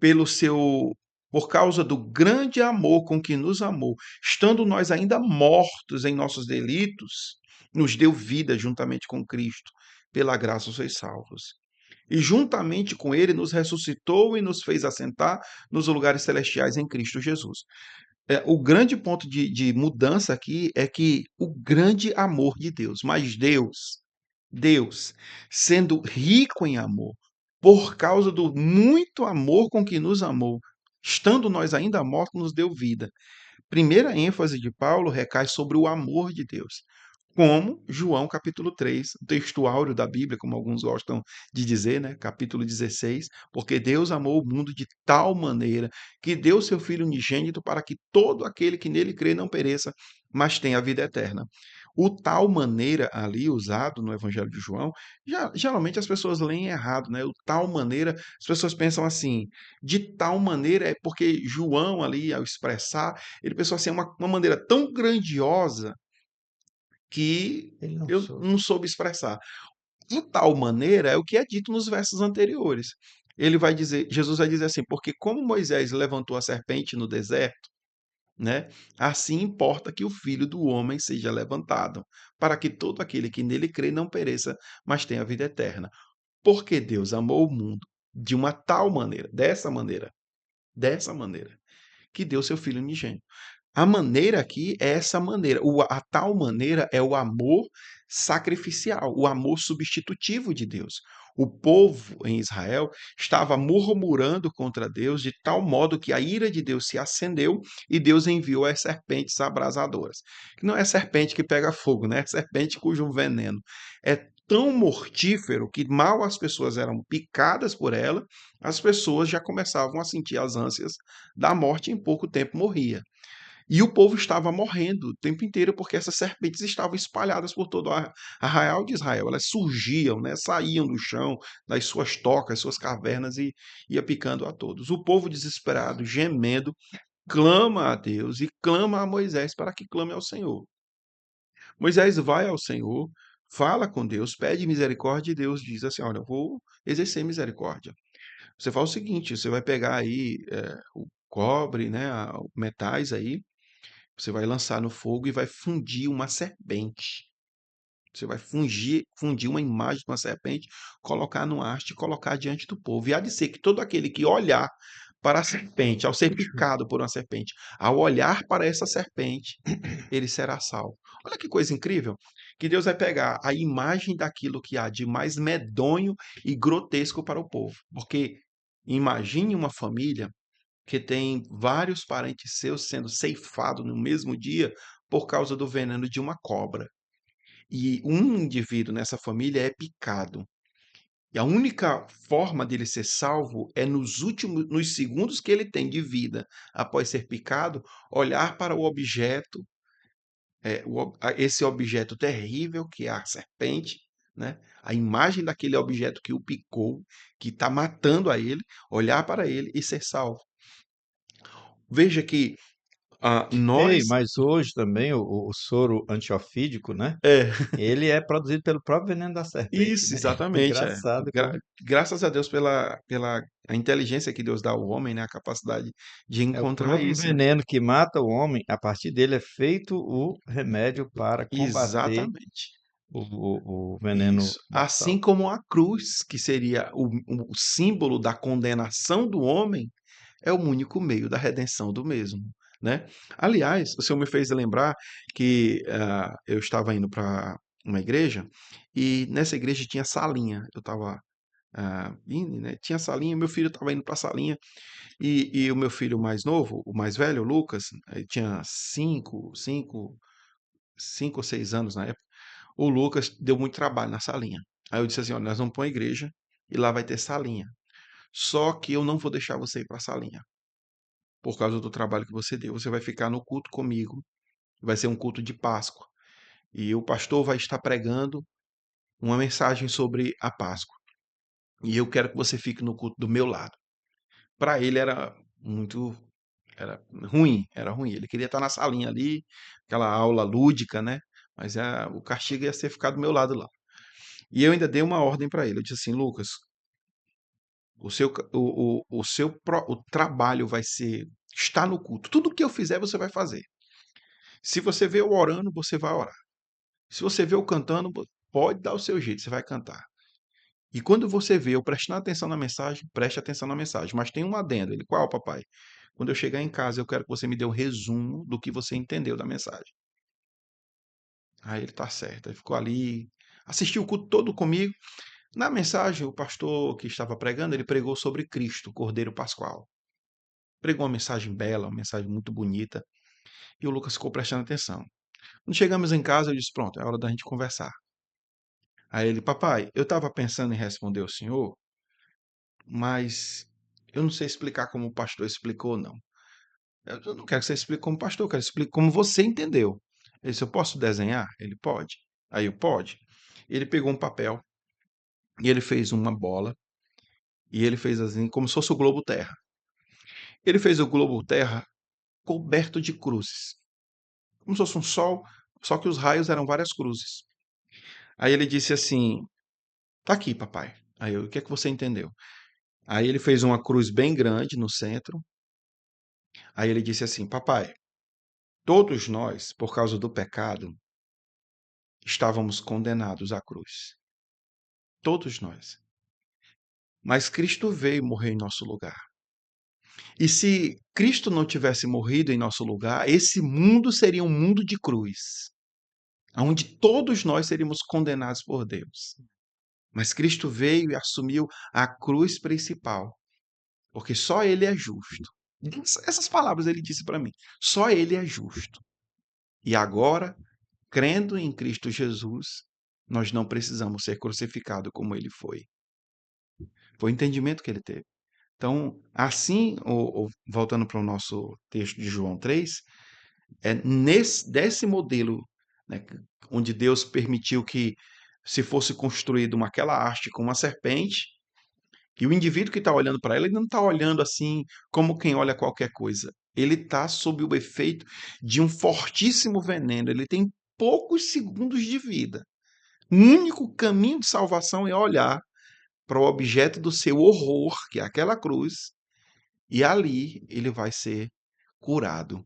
pelo seu por causa do grande amor com que nos amou, estando nós ainda mortos em nossos delitos, nos deu vida juntamente com Cristo. Pela graça sois salvos. E juntamente com ele nos ressuscitou e nos fez assentar nos lugares celestiais em Cristo Jesus. O grande ponto de mudança aqui é que o grande amor de Deus, mas Deus, sendo rico em amor, por causa do muito amor com que nos amou, estando nós ainda mortos, nos deu vida. Primeira ênfase de Paulo recai sobre o amor de Deus. Como João capítulo 3, o texto áureo da Bíblia, como alguns gostam de dizer, né? Capítulo 16, porque Deus amou o mundo de tal maneira que deu seu Filho unigênito para que todo aquele que nele crê não pereça, mas tenha a vida eterna. O tal maneira ali usado no Evangelho de João, geralmente as pessoas leem errado, né? O tal maneira, as pessoas pensam assim, de tal maneira é porque João ali, ao expressar, ele pensou assim, uma maneira tão grandiosa que Ele não eu soube. não soube expressar. De tal maneira é o que é dito nos versos anteriores. Ele vai dizer, Jesus vai dizer assim, porque como Moisés levantou a serpente no deserto, né? Assim importa que o Filho do homem seja levantado, para que todo aquele que nele crê não pereça, mas tenha vida eterna. Porque Deus amou o mundo de uma tal maneira, dessa maneira, que deu seu Filho unigênito. A maneira aqui é essa maneira. A tal maneira é o amor sacrificial, o amor substitutivo de Deus. O povo em Israel estava murmurando contra Deus de tal modo que a ira de Deus se acendeu e Deus enviou as serpentes abrasadoras. Que não é serpente que pega fogo, né? É serpente cujo veneno é tão mortífero que mal as pessoas eram picadas por ela, as pessoas já começavam a sentir as ânsias da morte e em pouco tempo morria. E o povo estava morrendo o tempo inteiro porque essas serpentes estavam espalhadas por todo o arraial de Israel. Elas surgiam, né, saíam do chão, das suas tocas, suas cavernas e ia picando a todos. O povo desesperado, gemendo, clama a Deus e clama a Moisés para que clame ao Senhor. Moisés vai ao Senhor, fala com Deus, pede misericórdia e Deus diz assim: olha, eu vou exercer misericórdia. Você faz o seguinte, você vai pegar aí o cobre, né, metais aí, você vai lançar no fogo e vai fundir uma serpente. Você vai fundir uma imagem de uma serpente, colocar no haste e colocar diante do povo. E há de ser que todo aquele que olhar para a serpente, ao ser picado por uma serpente, ao olhar para essa serpente, ele será salvo. Olha que coisa incrível, que Deus vai pegar a imagem daquilo que há de mais medonho e grotesco para o povo. Porque imagine uma família que tem vários parentes seus sendo ceifados no mesmo dia por causa do veneno de uma cobra. E um indivíduo nessa família é picado. E a única forma dele ser salvo é nos segundos que ele tem de vida após ser picado, olhar para o objeto, esse objeto terrível que é a serpente, né? A imagem daquele objeto que o picou, que está matando a ele, olhar para ele e ser salvo. Veja que Ei, nós. mas hoje também o soro antiofídico, né? É, Ele é produzido pelo próprio veneno da serpente, isso, né? exatamente, é. Engraçado como Graças a Deus pela a inteligência que Deus dá ao homem, né, a capacidade de é o encontrar próprio isso, né. veneno que mata o homem, a partir dele é feito o remédio para combater Exatamente, o veneno isso. Assim mortal. como a cruz, que seria o símbolo da condenação do homem, é o único meio da redenção do mesmo, né. Aliás, o Senhor me fez lembrar que, eu estava indo para uma igreja, e nessa igreja tinha salinha, eu estava, indo, né, tinha salinha, meu filho estava indo para a salinha. E o meu filho mais novo, o mais velho, o Lucas, ele tinha 5 ou 6 anos na época. O Lucas deu muito trabalho na salinha. Aí eu disse assim: olha, nós vamos para uma igreja e lá vai ter salinha. Só que eu não vou deixar você ir para a salinha por causa do trabalho que você deu. Você vai ficar no culto comigo. Vai ser um culto de Páscoa. E o pastor vai estar pregando uma mensagem sobre a Páscoa. E eu quero que você fique no culto do meu lado. Para ele muito era ruim. Ele queria estar na salinha ali, aquela aula lúdica, né? Mas o castigo ia ser ficar do meu lado lá. E eu ainda dei uma ordem para ele. Eu disse assim, Lucas, o trabalho vai ser estar no culto. Tudo que eu fizer, você vai fazer. Se você vê eu orando, você vai orar. Se você vê eu cantando, pode dar o seu jeito, você vai cantar. E quando você vê eu prestando atenção na mensagem, preste atenção na mensagem. Mas tem um adendo. Ele, qual, papai? Quando eu chegar em casa, eu quero que você me dê um resumo do que você entendeu da mensagem. Aí ele tá certo. Ele ficou ali, assistiu o culto todo comigo. Na mensagem, o pastor que estava pregando, ele pregou sobre Cristo, Cordeiro Pascual. Pregou uma mensagem bela, uma mensagem muito bonita. E o Lucas ficou prestando atenção. Quando chegamos em casa, eu disse: pronto, é hora da gente conversar. Aí ele, papai, eu estava pensando em responder ao senhor, mas eu não sei explicar como o pastor explicou, não. Eu não quero que você explique como pastor, eu quero que você explique como você entendeu. Ele disse: eu posso desenhar? Ele pode. Aí eu pode. Ele pegou um papel e ele fez uma bola e ele fez assim, como se fosse o globo terra. Ele fez o globo terra coberto de cruzes, como se fosse um sol, só que os raios eram várias cruzes. Aí ele disse assim: tá aqui, papai. Aí eu, o que é que você entendeu? Aí ele fez uma cruz bem grande no centro. Aí ele disse assim: papai, todos nós, por causa do pecado, estávamos condenados à cruz. Todos nós. Mas Cristo veio morrer em nosso lugar. E se Cristo não tivesse morrido em nosso lugar, esse mundo seria um mundo de cruz, onde todos nós seríamos condenados por Deus. Mas Cristo veio e assumiu a cruz principal, porque só Ele é justo. Essas palavras ele disse para mim. Só Ele é justo. E agora, crendo em Cristo Jesus, nós não precisamos ser crucificados como Ele foi. Foi o entendimento que ele teve. Então, assim, voltando para o nosso texto de João 3, desse modelo, né, onde Deus permitiu que se fosse construído aquela haste com uma serpente, e o indivíduo que está olhando para ela, ele não está olhando assim como quem olha qualquer coisa. ele está sob o efeito de um fortíssimo veneno, ele tem poucos segundos de vida. O único caminho de salvação é olhar para o objeto do seu horror, que é aquela cruz, e ali ele vai ser curado.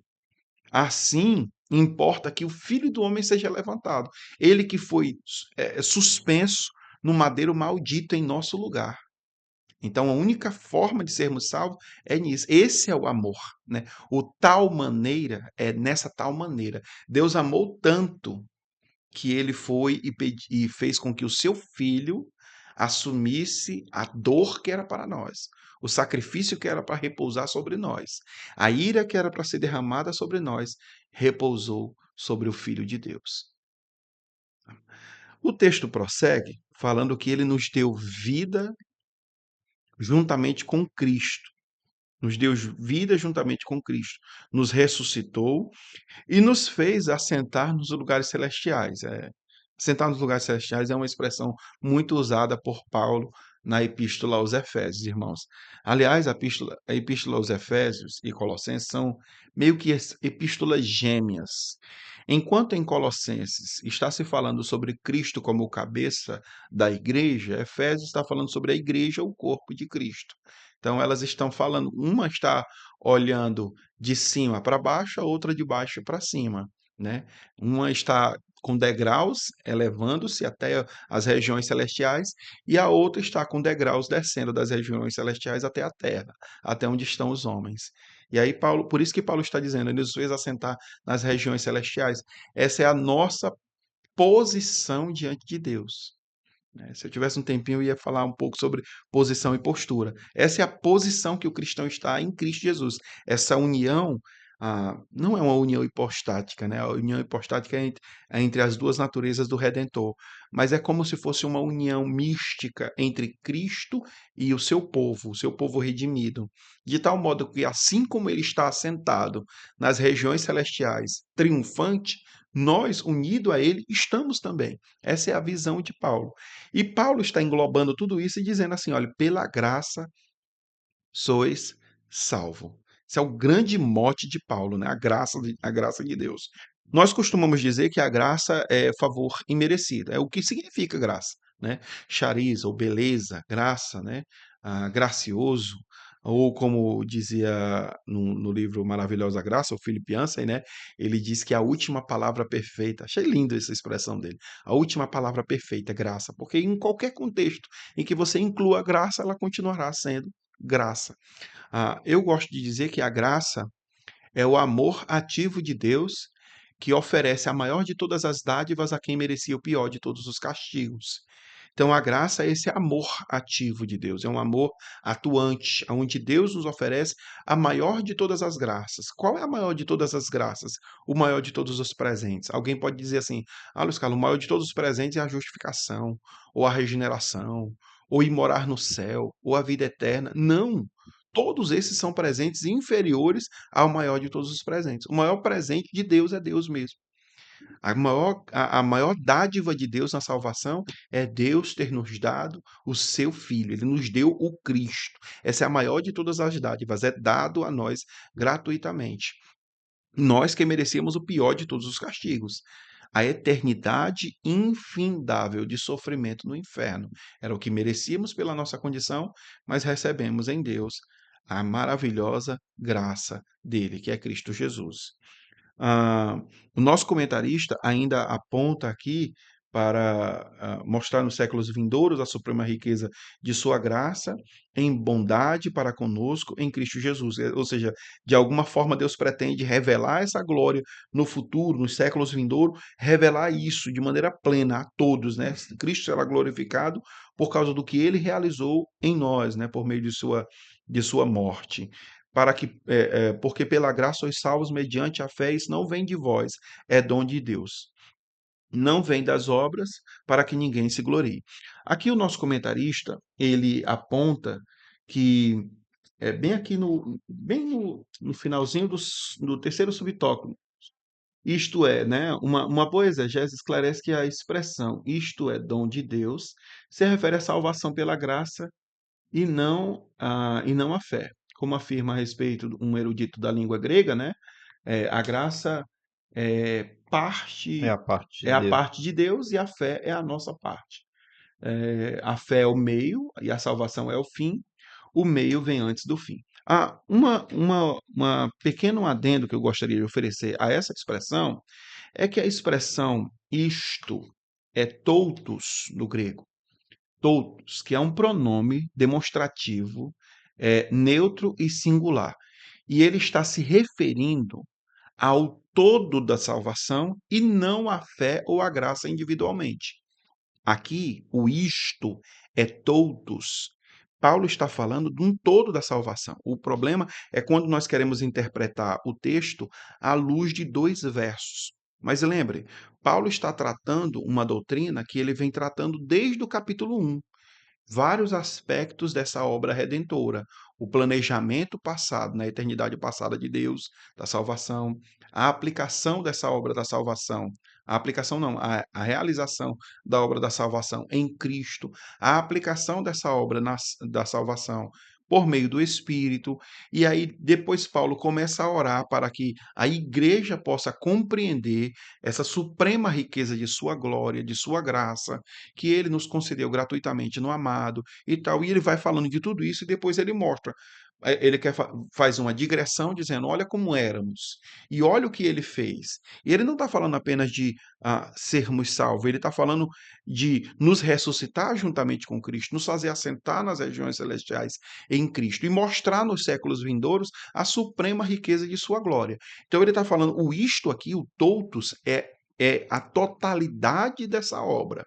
Assim, importa que o Filho do Homem seja levantado. Ele que foi suspenso no madeiro maldito em nosso lugar. Então, a única forma de sermos salvos é nisso. Esse é o amor, né? O tal maneira é nessa tal maneira. Deus amou tanto que ele foi e fez com que o seu filho assumisse a dor que era para nós, o sacrifício que era para repousar sobre nós, a ira que era para ser derramada sobre nós, repousou sobre o Filho de Deus. O texto prossegue falando que ele nos deu vida juntamente com Cristo. Nos deu vida juntamente com Cristo, nos ressuscitou e nos fez assentar nos lugares celestiais. Sentar nos lugares celestiais é uma expressão muito usada por Paulo na Epístola aos Efésios, irmãos. Aliás, a Epístola aos Efésios e Colossenses são meio que epístolas gêmeas. Enquanto em Colossenses está se falando sobre Cristo como o cabeça da igreja, Efésios está falando sobre a igreja, o corpo de Cristo. Então, elas estão falando, uma está olhando de cima para baixo, a outra de baixo para cima, né? Uma está com degraus elevando-se até as regiões celestiais e a outra está com degraus descendo das regiões celestiais até a terra, até onde estão os homens. E aí Paulo, por isso que Paulo está dizendo, ele nos fez assentar nas regiões celestiais. Essa é a nossa posição diante de Deus, né? Se eu tivesse um tempinho, eu ia falar um pouco sobre posição e postura. Essa é a posição que o cristão está em Cristo Jesus. Essa união não é uma união hipostática, né? A união hipostática é entre as duas naturezas do Redentor, mas é como se fosse uma união mística entre Cristo e o seu povo redimido, de tal modo que, assim como ele está assentado nas regiões celestiais, triunfante, nós, unidos a ele, estamos também. Essa é a visão de Paulo. E Paulo está englobando tudo isso e dizendo assim: olha, pela graça sois salvo. Esse é o grande mote de Paulo, né? A graça de Deus. Nós costumamos dizer que a graça é favor imerecido. É o que significa graça, né? Chariz ou beleza, graça, né? Gracioso, ou como dizia no livro Maravilhosa Graça, o Philip Yancey, né? Ele diz que a última palavra perfeita, achei lindo essa expressão dele, a última palavra perfeita é graça, porque em qualquer contexto em que você inclua a graça, ela continuará sendo graça. Eu gosto de dizer que a graça é o amor ativo de Deus que oferece a maior de todas as dádivas a quem merecia o pior de todos os castigos. Então, a graça é esse amor ativo de Deus, é um amor atuante, onde Deus nos oferece a maior de todas as graças. Qual é a maior de todas as graças? O maior de todos os presentes. Alguém pode dizer assim: Luiz Carlos, o maior de todos os presentes é a justificação, ou a regeneração, ou ir morar no céu, ou a vida eterna. Não! Todos esses são presentes inferiores ao maior de todos os presentes. O maior presente de Deus é Deus mesmo. A maior dádiva de Deus na salvação é Deus ter nos dado o seu Filho. Ele nos deu o Cristo. Essa é a maior de todas as dádivas. É dado a nós gratuitamente. Nós que merecíamos o pior de todos os castigos. A eternidade infindável de sofrimento no inferno. Era o que merecíamos pela nossa condição, mas recebemos em Deus a maravilhosa graça dele, que é Cristo Jesus. Ah, o nosso comentarista ainda aponta aqui para mostrar nos séculos vindouros a suprema riqueza de sua graça em bondade para conosco em Cristo Jesus. Ou seja, de alguma forma Deus pretende revelar essa glória no futuro, nos séculos vindouros, revelar isso de maneira plena a todos, né? Cristo será glorificado por causa do que ele realizou em nós, né? Por meio de sua morte porque pela graça sois salvos mediante a fé, isso não vem de vós, é dom de Deus. Não vem das obras, para que ninguém se glorie. Aqui o nosso comentarista, ele aponta que, bem aqui bem no finalzinho do terceiro subtópico, isto é, né, uma boa exegese esclarece que a expressão isto é dom de Deus se refere à salvação pela graça e não à fé. como afirma a respeito um erudito da língua grega, né? A graça é É parte, a parte de é a Deus. parte de Deus e a fé é a nossa parte. A fé é o meio e a salvação é o fim. O meio vem antes do fim. Uma pequeno adendo que eu gostaria de oferecer a essa expressão é que a expressão isto é toutos no grego. Toutos, que é um pronome demonstrativo, neutro e singular. E ele está se referindo ao todo da salvação e não à fé ou à graça individualmente. Aqui, o isto é todos. Paulo está falando de um todo da salvação. O problema é quando nós queremos interpretar o texto à luz de dois versos. Mas lembre, Paulo está tratando uma doutrina que ele vem tratando desde o capítulo 1, vários aspectos dessa obra redentora. O planejamento passado, na eternidade passada de Deus, da salvação, a aplicação dessa obra da salvação, a aplicação não, a realização da obra da salvação em Cristo, a aplicação dessa obra da salvação por meio do Espírito, e aí depois Paulo começa a orar para que a igreja possa compreender essa suprema riqueza de sua glória, de sua graça, que ele nos concedeu gratuitamente no amado e tal. E ele vai falando de tudo isso e depois ele mostra. Ele faz uma digressão dizendo: olha como éramos, e olha o que ele fez. E ele não está falando apenas de sermos salvos, ele está falando de nos ressuscitar juntamente com Cristo, nos fazer assentar nas regiões celestiais em Cristo e mostrar nos séculos vindouros a suprema riqueza de sua glória. Então ele está falando, o isto aqui, o totus, é a totalidade dessa obra.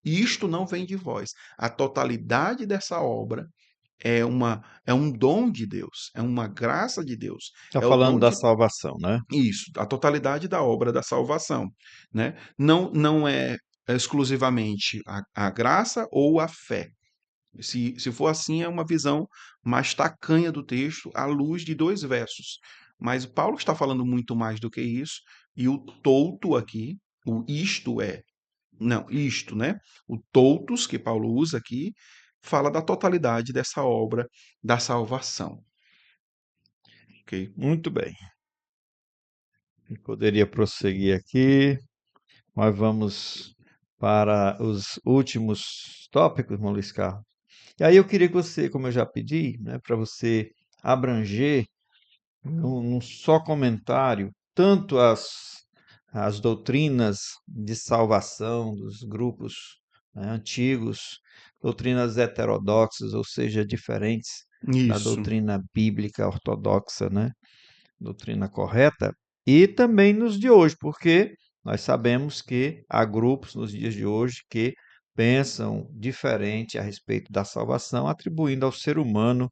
Isto não vem de vós. A totalidade dessa obra é um dom de Deus, é uma graça de Deus, Está é o falando dom da de salvação, né? isso, a totalidade da obra da salvação, né? Não é exclusivamente a graça ou a fé. Se for assim, é uma visão mais tacanha do texto, à luz de dois versos. Mas Paulo está falando muito mais do que isso, e o touto aqui, o isto é, não, isto, né? O totus que Paulo usa aqui fala da totalidade dessa obra da salvação, ok? Muito bem. Eu poderia prosseguir aqui, mas vamos para os últimos tópicos, irmão Luiz Carlos. E aí eu queria que você, como eu já pedi, né, para você abranger num só comentário tanto as doutrinas de salvação dos grupos, né, antigos, doutrinas heterodoxas, ou seja, diferentes da Isso, doutrina bíblica ortodoxa, né, doutrina correta, e também nos de hoje, porque nós sabemos que há grupos nos dias de hoje que pensam diferente a respeito da salvação, atribuindo ao ser humano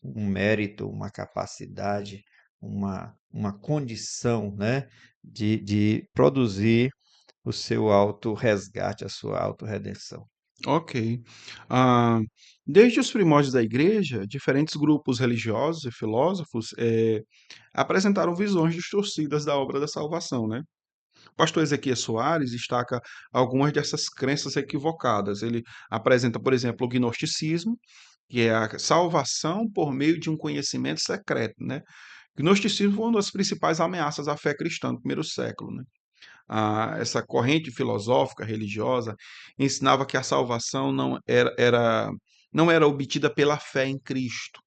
um mérito, uma capacidade, uma condição, né, de produzir o seu auto-resgate, a sua auto-redenção. ok. Ah, desde os primórdios da igreja, diferentes grupos religiosos e filósofos apresentaram visões distorcidas da obra da salvação, né? O pastor Ezequias Soares destaca algumas dessas crenças equivocadas. Ele apresenta, por exemplo, o gnosticismo, que é a salvação por meio de um conhecimento secreto, né? Gnosticismo foi uma das principais ameaças à fé cristã no primeiro século, né? Essa corrente filosófica, religiosa, ensinava que a salvação não era obtida pela fé em Cristo,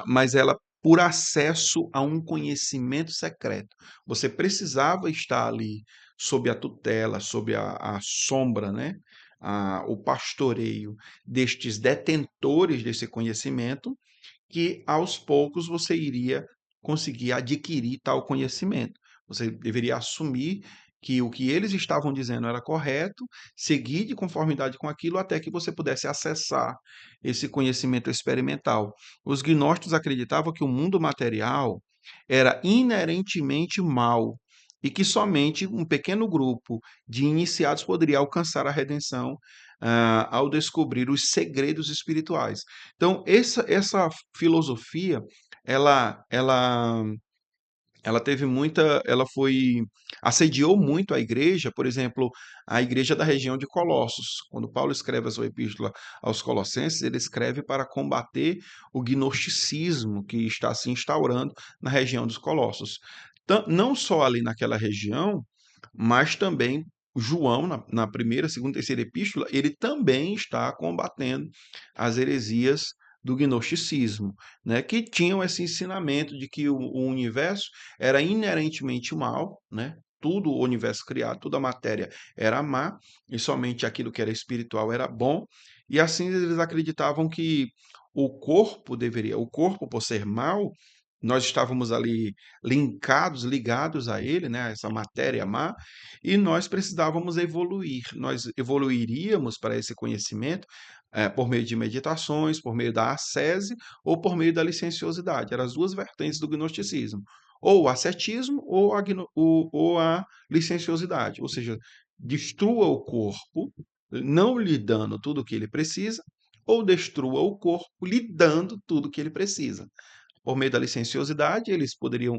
mas ela por acesso a um conhecimento secreto. Você precisava estar ali sob a tutela, sob a sombra, né? O pastoreio destes detentores desse conhecimento, que aos poucos você iria conseguir adquirir tal conhecimento. Você deveria assumir que o que eles estavam dizendo era correto, seguir de conformidade com aquilo até que você pudesse acessar esse conhecimento experimental. Os gnósticos acreditavam que o mundo material era inerentemente mau e que somente um pequeno grupo de iniciados poderia alcançar a redenção ao descobrir os segredos espirituais. Então, essa filosofia, ela ela foi assediou muito a igreja, por exemplo, a igreja da região de Colossos. Quando Paulo escreve a sua epístola aos Colossenses, ele escreve para combater o gnosticismo que está se instaurando na região dos Colossos. Não só ali naquela região, mas também João, na primeira, segunda, terceira epístola, ele também está combatendo as heresias do gnosticismo, né, que tinham esse ensinamento de que o universo era inerentemente mal, né? Tudo o universo criado, toda a matéria era má, e somente aquilo que era espiritual era bom, e assim eles acreditavam que o corpo por ser mal, nós estávamos ali ligados a ele, né, a essa matéria má, e nós precisávamos evoluir. Nós evoluiríamos para esse conhecimento por meio de meditações, por meio da ascese ou por meio da licenciosidade. Eram as duas vertentes do gnosticismo. Ou o ascetismo ou a licenciosidade. Ou seja, destrua o corpo, não lhe dando tudo o que ele precisa, ou destrua o corpo, lhe dando tudo o que ele precisa. Por meio da licenciosidade, eles poderiam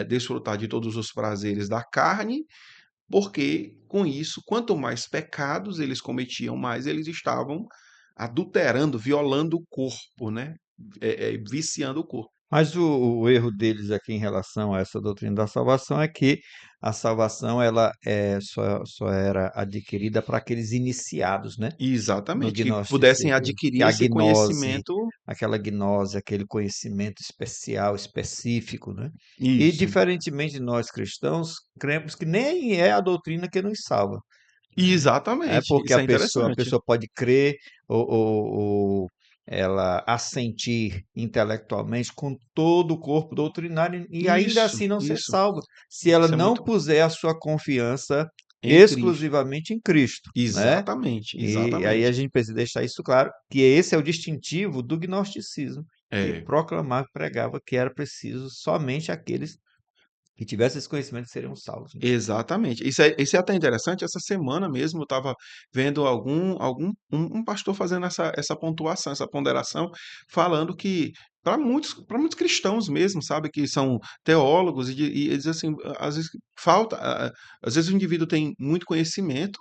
desfrutar de todos os prazeres da carne, porque com isso, quanto mais pecados eles cometiam, mais eles estavam adulterando, violando o corpo, né? Viciando o corpo. Mas o erro deles aqui em relação a essa doutrina da salvação é que a salvação ela só era adquirida para aqueles iniciados, né? No Exatamente, que pudessem gnosticismo, que adquirir a esse gnose, conhecimento. aquela gnose, aquele conhecimento especial, específico, né? E Isso. diferentemente de nós cristãos, cremos que nem é a doutrina que nos salva. É Exatamente, porque isso é a interessante. pessoa pode crer ou ela assentir intelectualmente com todo o corpo doutrinário e ainda assim não ser Isso. salva, se ela Isso é não muito puser a sua confiança em Cristo. exclusivamente em Cristo, né? Exatamente, E aí a exatamente. gente precisa deixar isso claro, que esse é o distintivo do gnosticismo, que É. proclamava, pregava que era preciso somente aqueles que tivessem esse conhecimento seriam salvos, né? Exatamente. Isso é até interessante. Essa semana mesmo eu estava vendo um pastor fazendo essa pontuação, essa ponderação, falando que para muitos cristãos mesmo, sabe, que são teólogos, e eles assim, às vezes falta, às vezes o indivíduo tem muito conhecimento,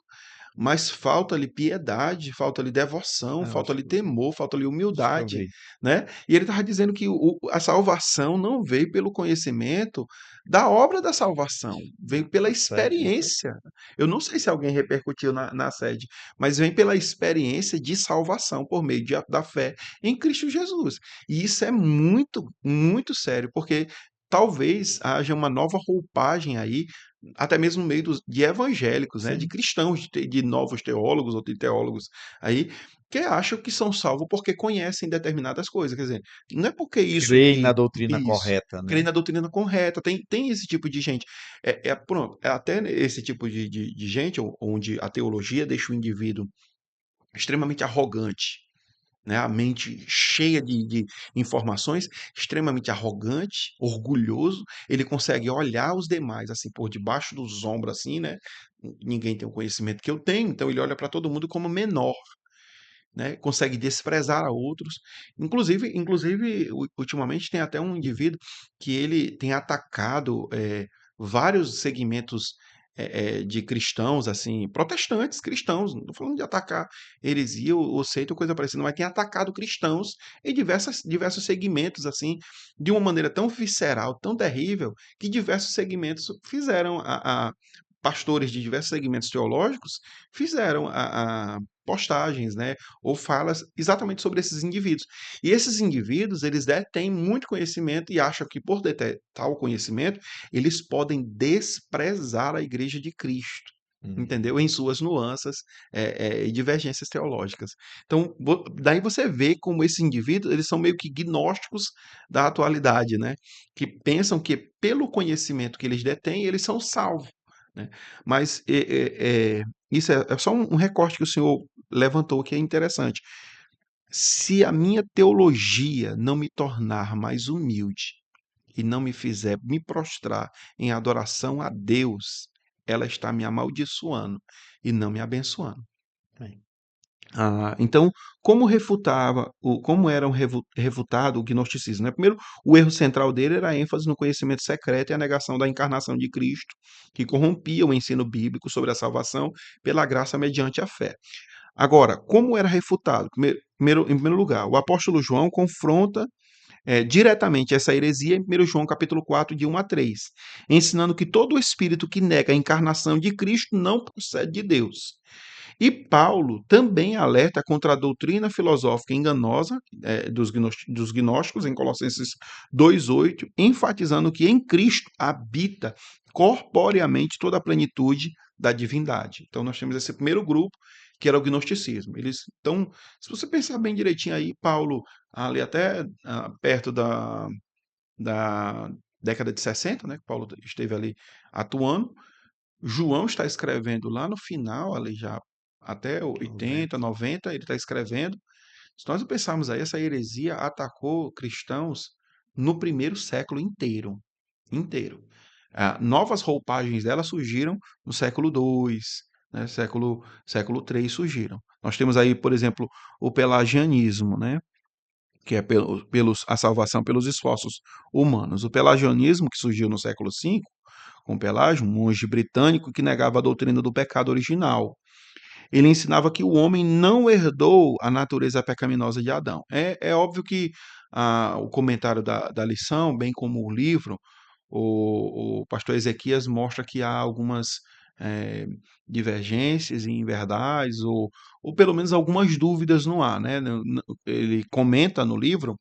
mas falta-lhe piedade, falta-lhe devoção, Eu acho falta-lhe que temor, falta-lhe isso que eu humildade, vi. né? E ele estava dizendo que a salvação não veio pelo conhecimento da obra da salvação, veio pela A sede, né? experiência. Eu não sei se alguém repercutiu na sede, mas vem pela experiência de salvação por meio da fé em Cristo Jesus. E isso é muito, muito sério, porque talvez haja uma nova roupagem aí, até mesmo no meio de evangélicos, né, de Sim. cristãos, de novos teólogos ou de teólogos aí, que acham que são salvos porque conhecem determinadas coisas. Quer dizer, não é porque isso Creem na que. doutrina Isso. correta, Creem né? na doutrina correta. Tem esse tipo de gente. Pronto, é até esse tipo de gente, onde a teologia deixa o indivíduo extremamente arrogante, né? A mente cheia de informações, extremamente arrogante, orgulhoso, ele consegue olhar os demais assim por debaixo dos ombros assim, né? Ninguém tem o conhecimento que eu tenho, então ele olha para todo mundo como menor, né? Consegue desprezar a outros. Inclusive, ultimamente tem até um indivíduo que ele tem atacado vários segmentos de cristãos, assim, protestantes cristãos. Não estou falando de atacar heresia ou seita ou coisa parecida, mas tem atacado cristãos em diversos segmentos, assim, de uma maneira tão visceral, tão terrível, que diversos segmentos fizeram pastores de diversos segmentos teológicos fizeram postagens, né, ou falas exatamente sobre esses indivíduos. E esses indivíduos, eles detêm muito conhecimento e acham que por deter tal conhecimento, eles podem desprezar a igreja de Cristo, Hum. entendeu? Em suas nuances e divergências teológicas. Então, daí você vê como esses indivíduos, eles são meio que gnósticos da atualidade, né? Que pensam que pelo conhecimento que eles detêm, eles são salvos, né? Mas isso é só um recorte que o senhor levantou que é interessante. Se a minha teologia não me tornar mais humilde e não me fizer me prostrar em adoração a Deus, ela está me amaldiçoando e não me abençoando. Bem. Então, como era refutado o gnosticismo, né? Primeiro, o erro central dele era a ênfase no conhecimento secreto e a negação da encarnação de Cristo, que corrompia o ensino bíblico sobre a salvação pela graça mediante a fé. Agora, como era refutado? Em primeiro lugar, o apóstolo João confronta diretamente essa heresia em 1 João capítulo 4, de 1 a 3, ensinando que todo espírito que nega a encarnação de Cristo não procede de Deus. E Paulo também alerta contra a doutrina filosófica enganosa dos gnósticos, em Colossenses 2,8, enfatizando que em Cristo habita corporeamente toda a plenitude da divindade. Então, nós temos esse primeiro grupo, que era o gnosticismo. Então, se você pensar bem direitinho aí, Paulo, ali até perto da década de 60, né, que Paulo esteve ali atuando, João está escrevendo lá no final, ali já até 80, 90. 90, ele está escrevendo. Se nós pensarmos aí, essa heresia atacou cristãos no primeiro século inteiro, inteiro. Novas roupagens dela surgiram no século II, né, século III surgiram. Nós temos aí, por exemplo, o pelagianismo, né, que é a salvação pelos esforços humanos. O pelagianismo, que surgiu no século V, com Pelágio, um monge britânico que negava a doutrina do pecado original. Ele ensinava que o homem não herdou a natureza pecaminosa de Adão. É óbvio que o comentário da lição, bem como o livro, o pastor Ezequias mostra que há algumas eh, divergências em verdades, ou pelo menos algumas dúvidas no ar. Né? Ele comenta no livro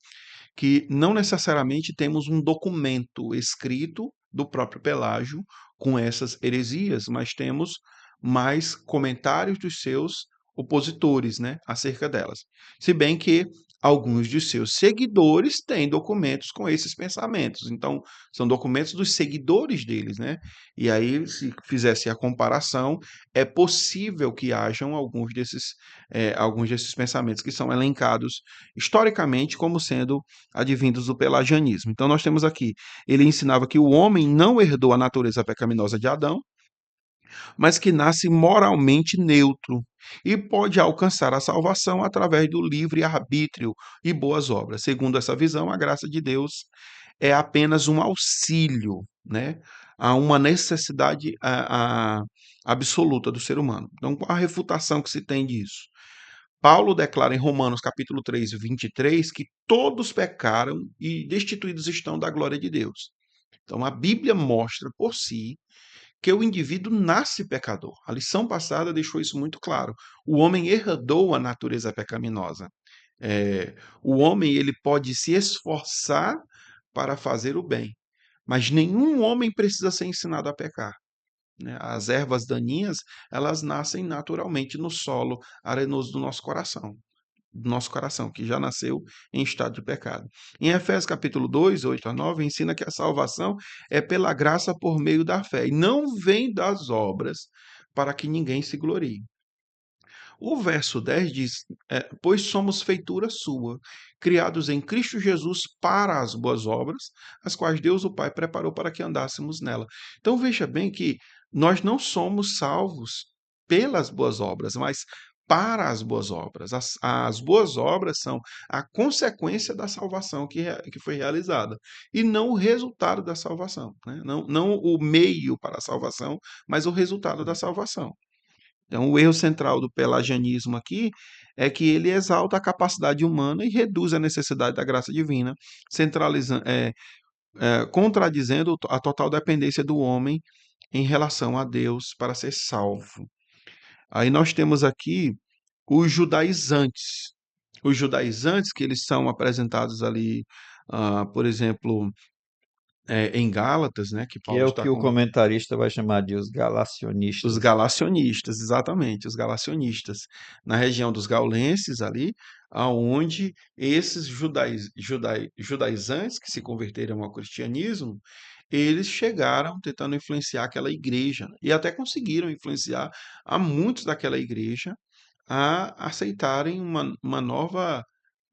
que não necessariamente temos um documento escrito do próprio Pelágio com essas heresias, mas temos mais comentários dos seus opositores, né, acerca delas. Se bem que alguns de seus seguidores têm documentos com esses pensamentos. Então, são documentos dos seguidores deles, né? E aí, se fizesse a comparação, é possível que hajam alguns desses pensamentos que são elencados historicamente como sendo advindos do pelagianismo. Então nós temos aqui, ele ensinava que o homem não herdou a natureza pecaminosa de Adão, mas que nasce moralmente neutro e pode alcançar a salvação através do livre arbítrio e boas obras. Segundo essa visão, a graça de Deus é apenas um auxílio, né, a uma necessidade absoluta do ser humano. Então, qual a refutação que se tem disso? Paulo declara em Romanos capítulo 3, 23, que todos pecaram e destituídos estão da glória de Deus. Então a Bíblia mostra por si que o indivíduo nasce pecador. A lição passada deixou isso muito claro. O homem herdou a natureza pecaminosa. O homem ele pode se esforçar para fazer o bem, mas nenhum homem precisa ser ensinado a pecar, né? As ervas daninhas, elas nascem naturalmente no solo arenoso do nosso coração, que já nasceu em estado de pecado. Em Efésios capítulo 2, 8 a 9, ensina que a salvação é pela graça por meio da fé, e não vem das obras para que ninguém se glorie. O verso 10 diz: pois somos feitura sua, criados em Cristo Jesus para as boas obras, as quais Deus o Pai preparou para que andássemos nela. Então veja bem que nós não somos salvos pelas boas obras, mas para as boas obras. As boas obras são a consequência da salvação que foi realizada, e não o resultado da salvação. Né? Não o meio para a salvação, mas o resultado da salvação. Então, o erro central do pelagianismo aqui é que ele exalta a capacidade humana e reduz a necessidade da graça divina, contradizendo a total dependência do homem em relação a Deus para ser salvo. Aí nós temos aqui os judaizantes. Os judaizantes, que eles são apresentados ali, por exemplo, em Gálatas, né, que Que Paulo é o está que o com comentarista vai chamar de os os galacionistas. galacionistas, exatamente, os galacionistas, na região dos gaulenses ali, aonde esses judaizantes que se converteram ao cristianismo, eles chegaram tentando influenciar aquela igreja, e até conseguiram influenciar a muitos daquela igreja a aceitarem uma nova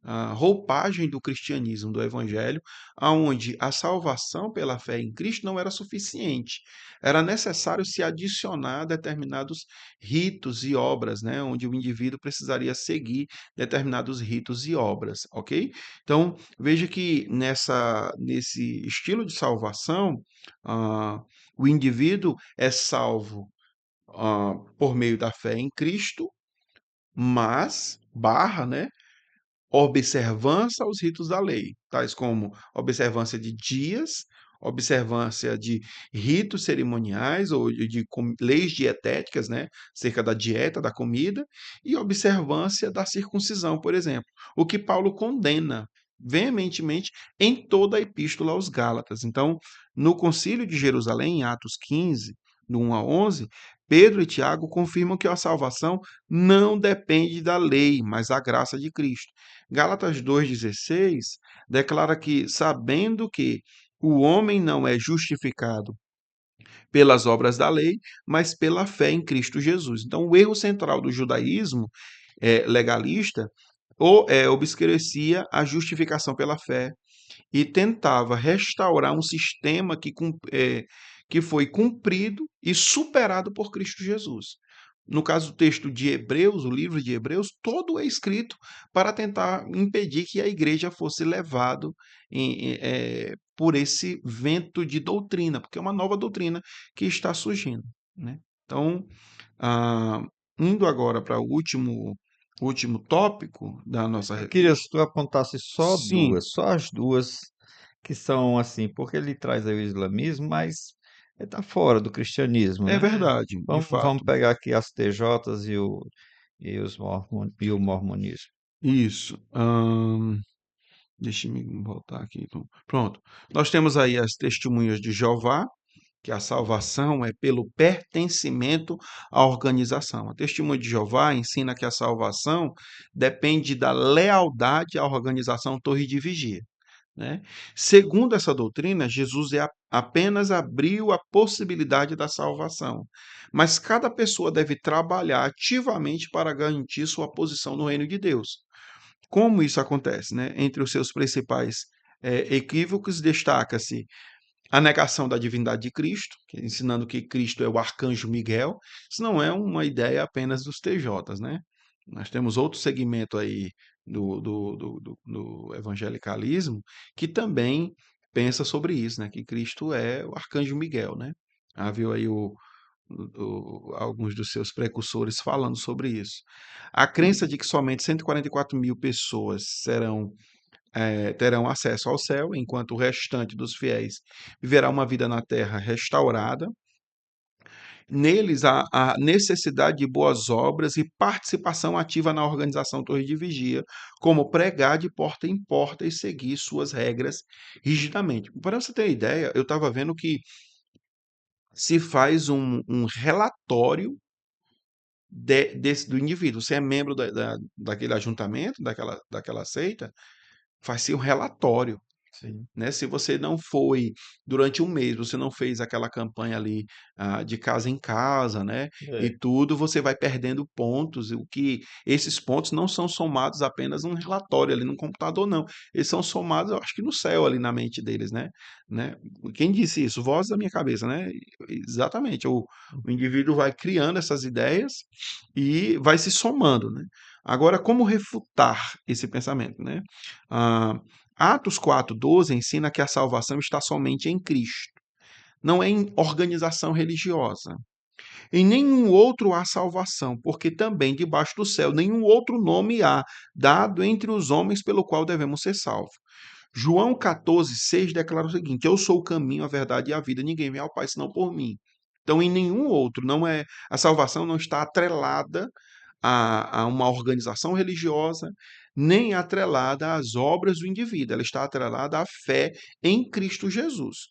a roupagem do cristianismo, do evangelho, aonde a salvação pela fé em Cristo não era suficiente. Era necessário se adicionar determinados ritos e obras, né, onde o indivíduo precisaria seguir determinados ritos e obras, ok? Então, veja que nesse estilo de salvação, ah, o indivíduo é salvo por meio da fé em Cristo, mas, né, observância aos ritos da lei, tais como observância de dias, observância de ritos cerimoniais ou leis dietéticas, né, acerca da dieta, da comida, e observância da circuncisão, por exemplo, o que Paulo condena veementemente em toda a epístola aos Gálatas. Então, no Concílio de Jerusalém, em Atos 15, do 1 a 11, Pedro e Tiago confirmam que a salvação não depende da lei, mas da graça de Cristo. Gálatas 2,16 declara que, sabendo que o homem não é justificado pelas obras da lei, mas pela fé em Cristo Jesus. Então, o erro central do judaísmo legalista obscurecia a justificação pela fé e tentava restaurar um sistema que foi cumprido e superado por Cristo Jesus. No caso do texto de Hebreus, o livro de Hebreus, todo é escrito para tentar impedir que a igreja fosse levado por esse vento de doutrina, porque é uma nova doutrina que está surgindo, né? Então, ah, indo agora para o último tópico da nossa. Eu queria se tu apontasse Sim, só as duas que são assim, porque ele traz aí o islamismo, mas está fora do cristianismo, é né? verdade, de Vamos fato. pegar aqui as TJs e o mormonismo. Isso. Deixa eu voltar aqui. Então. Pronto. Nós temos aí as testemunhas de Jeová, que a salvação é pelo pertencimento à organização. A testemunha de Jeová ensina que a salvação depende da lealdade à organização Torre de Vigia. Né? Segundo essa doutrina, Jesus apenas abriu a possibilidade da salvação, mas cada pessoa deve trabalhar ativamente para garantir sua posição no reino de Deus. Como isso acontece? Né? Entre os seus principais equívocos, destaca-se a negação da divindade de Cristo, ensinando que Cristo é o arcanjo Miguel. Isso não é uma ideia apenas dos TJs, né? Nós temos outro segmento aí do evangelicalismo que também pensa sobre isso, né? Que Cristo é o arcanjo Miguel, né? Havia aí alguns dos seus precursores falando sobre isso. A crença de que somente 144 mil pessoas terão acesso ao céu, enquanto o restante dos fiéis viverá uma vida na terra restaurada. Neles há a necessidade de boas obras e participação ativa na organização Torre de Vigia, como pregar de porta em porta e seguir suas regras rigidamente. Para você ter ideia, eu estava vendo que se faz um relatório do indivíduo. Você é membro daquele ajuntamento, daquela seita, faz-se um relatório. Sim. Né? Se você não foi durante um mês, você não fez aquela campanha ali de casa em casa, né? E É. tudo, você vai perdendo pontos. O que esses pontos não são somados apenas num relatório ali no computador, não. Eles são somados, eu acho que no céu ali na mente deles, né? Quem disse isso? Voz da minha cabeça, né? Exatamente. O indivíduo vai criando essas ideias e vai se somando, né? Agora, como refutar esse pensamento, né? Ah, Atos 4,12 ensina que a salvação está somente em Cristo, não é em organização religiosa. Em nenhum outro há salvação, porque também debaixo do céu nenhum outro nome há dado entre os homens pelo qual devemos ser salvos. João 14,6 declara o seguinte: Eu sou o caminho, a verdade e a vida, ninguém vem ao Pai senão por mim. Então, em nenhum outro, não é a salvação não está atrelada a uma organização religiosa, nem atrelada às obras do indivíduo, ela está atrelada à fé em Cristo Jesus.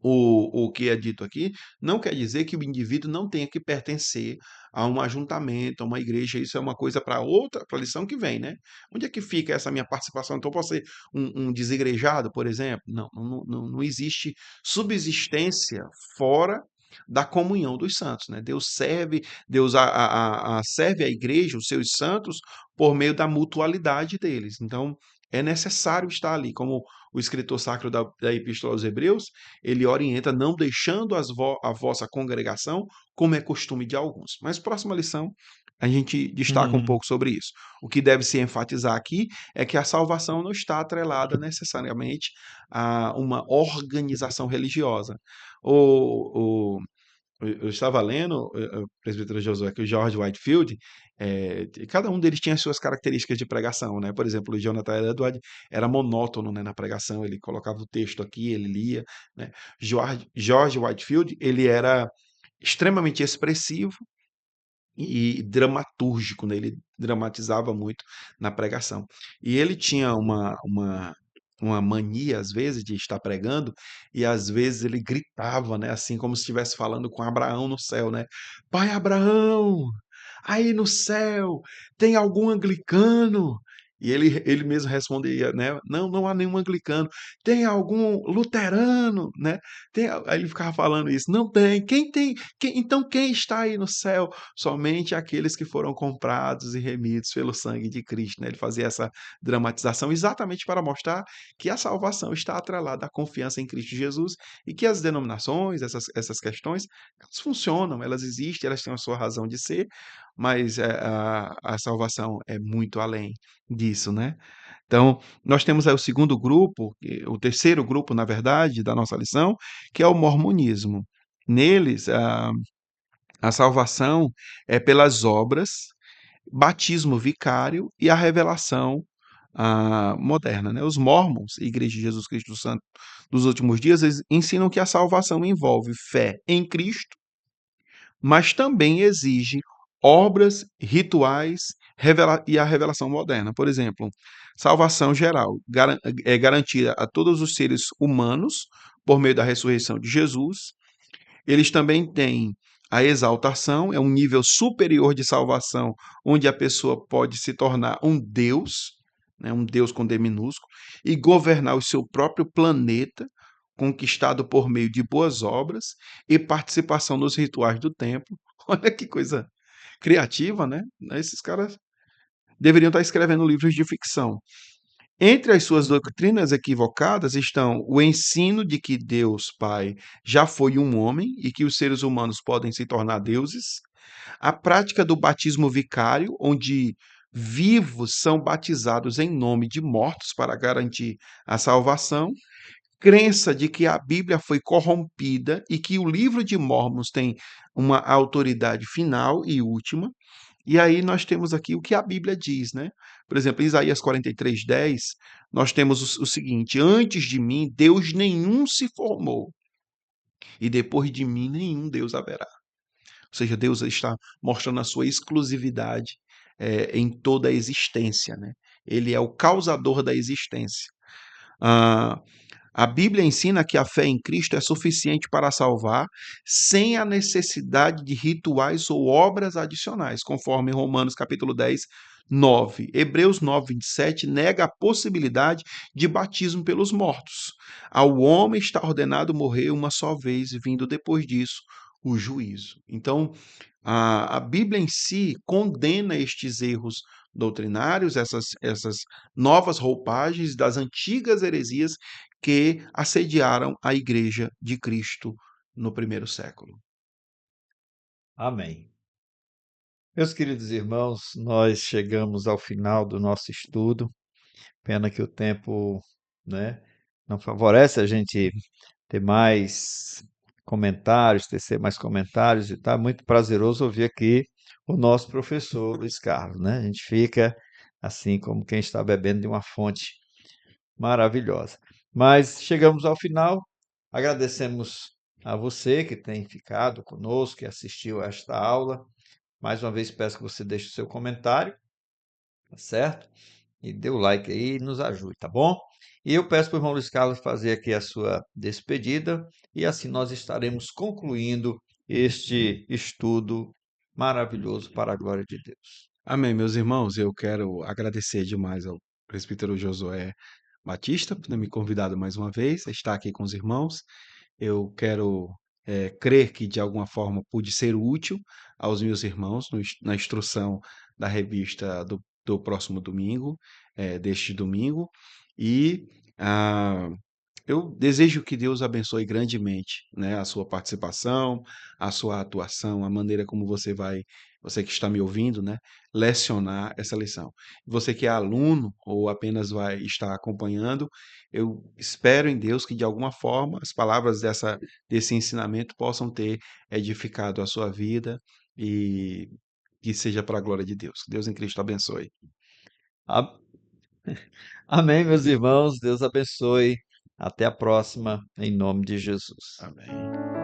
O que é dito aqui não quer dizer que o indivíduo não tenha que pertencer a um ajuntamento, a uma igreja, isso é uma coisa para outra, para a lição que vem, né? Onde é que fica essa minha participação? Então, eu posso ser um desigrejado, por exemplo? Não existe subsistência fora da comunhão dos santos, né? Deus serve a igreja, os seus santos, por meio da mutualidade deles. Então, é necessário estar ali, como o escritor sacro da Epístola aos Hebreus, ele orienta não deixando a vossa congregação, como é costume de alguns. Mas próxima lição, a gente destaca um Uhum. pouco sobre isso. O que deve se enfatizar aqui é que a salvação não está atrelada necessariamente a uma organização religiosa. O, eu estava lendo, presbítero Josué, que o George Whitefield, cada um deles tinha as suas características de pregação, né? Por exemplo, o Jonathan Edwards era monótono, né, na pregação, ele colocava o texto aqui, ele lia, né? George Whitefield, ele era extremamente expressivo e dramatúrgico, né? Ele dramatizava muito na pregação. E ele tinha uma mania, às vezes, de estar pregando, e às vezes ele gritava, né? Assim como se estivesse falando com Abraão no céu, né? Pai Abraão, aí no céu, tem algum anglicano? E ele mesmo respondia, né? Não, não há nenhum anglicano. Tem algum luterano, né? Aí ele ficava falando isso. Não tem. Quem tem? Então quem está aí no céu? Somente aqueles que foram comprados e remidos pelo sangue de Cristo, né? Ele fazia essa dramatização exatamente para mostrar que a salvação está atrelada à confiança em Cristo Jesus e que as denominações, essas questões, elas funcionam, elas existem, elas têm a sua razão de ser, mas a salvação é muito além disso, né? Então, nós temos aí o segundo grupo, o terceiro grupo, na verdade, da nossa lição, que é o mormonismo. Neles, a salvação é pelas obras, batismo vicário e a revelação moderna, né? Os mormons, Igreja de Jesus Cristo Santo dos Últimos Dias, eles ensinam que a salvação envolve fé em Cristo, mas também exige obras, rituais e a revelação moderna. Por exemplo, salvação geral é garantida a todos os seres humanos por meio da ressurreição de Jesus. Eles também têm a exaltação, é um nível superior de salvação, onde a pessoa pode se tornar um Deus, né, um Deus com D minúsculo, e governar o seu próprio planeta, conquistado por meio de boas obras e participação nos rituais do templo. Olha que coisa criativa, né? Esses caras deveriam estar escrevendo livros de ficção. Entre as suas doutrinas equivocadas estão o ensino de que Deus Pai já foi um homem e que os seres humanos podem se tornar deuses, a prática do batismo vicário, onde vivos são batizados em nome de mortos para garantir a salvação, crença de que a Bíblia foi corrompida e que o livro de Mormons tem uma autoridade final e última, e aí nós temos aqui o que a Bíblia diz, né? Por exemplo, em Isaías 43:10, nós temos o seguinte: Antes de mim, Deus nenhum se formou, e depois de mim, nenhum Deus haverá. Ou seja, Deus está mostrando a sua exclusividade em toda a existência, né? Ele é o causador da existência. Ah, a Bíblia ensina que a fé em Cristo é suficiente para salvar, sem a necessidade de rituais ou obras adicionais, conforme Romanos capítulo 10, 9. Hebreus 9, 27 nega a possibilidade de batismo pelos mortos. Ao homem está ordenado morrer uma só vez, vindo depois disso o juízo. Então, a Bíblia em si condena estes erros doutrinários, essas novas roupagens das antigas heresias que assediaram a Igreja de Cristo no primeiro século. Amém. Meus queridos irmãos, nós chegamos ao final do nosso estudo. Pena que o tempo, né, não favorece a gente ter mais comentários, tecer mais comentários e tá muito prazeroso ouvir aqui o nosso professor Luiz Carlos, né? A gente fica assim como quem está bebendo de uma fonte maravilhosa. Mas chegamos ao final, agradecemos a você que tem ficado conosco, que assistiu a esta aula. Mais uma vez peço que você deixe o seu comentário, tá certo? E dê o like aí e nos ajude, tá bom? E eu peço para o irmão Luiz Carlos fazer aqui a sua despedida e assim nós estaremos concluindo este estudo maravilhoso para a glória de Deus. Amém, meus irmãos. Eu quero agradecer demais ao presbítero Josué Batista por ter me convidado mais uma vez a estar aqui com os irmãos. Eu quero crer que de alguma forma pude ser útil aos meus irmãos na instrução da revista do próximo domingo, deste domingo, e ah, eu desejo que Deus abençoe grandemente, né, a sua participação, a sua atuação, a maneira como você que está me ouvindo, né, lecionar essa lição. Você que é aluno ou apenas vai estar acompanhando, eu espero em Deus que de alguma forma as palavras desse ensinamento possam ter edificado a sua vida e que seja para a glória de Deus. Que Deus em Cristo abençoe. A- Amém, meus irmãos. Deus abençoe. Até a próxima, em nome de Jesus. Amém.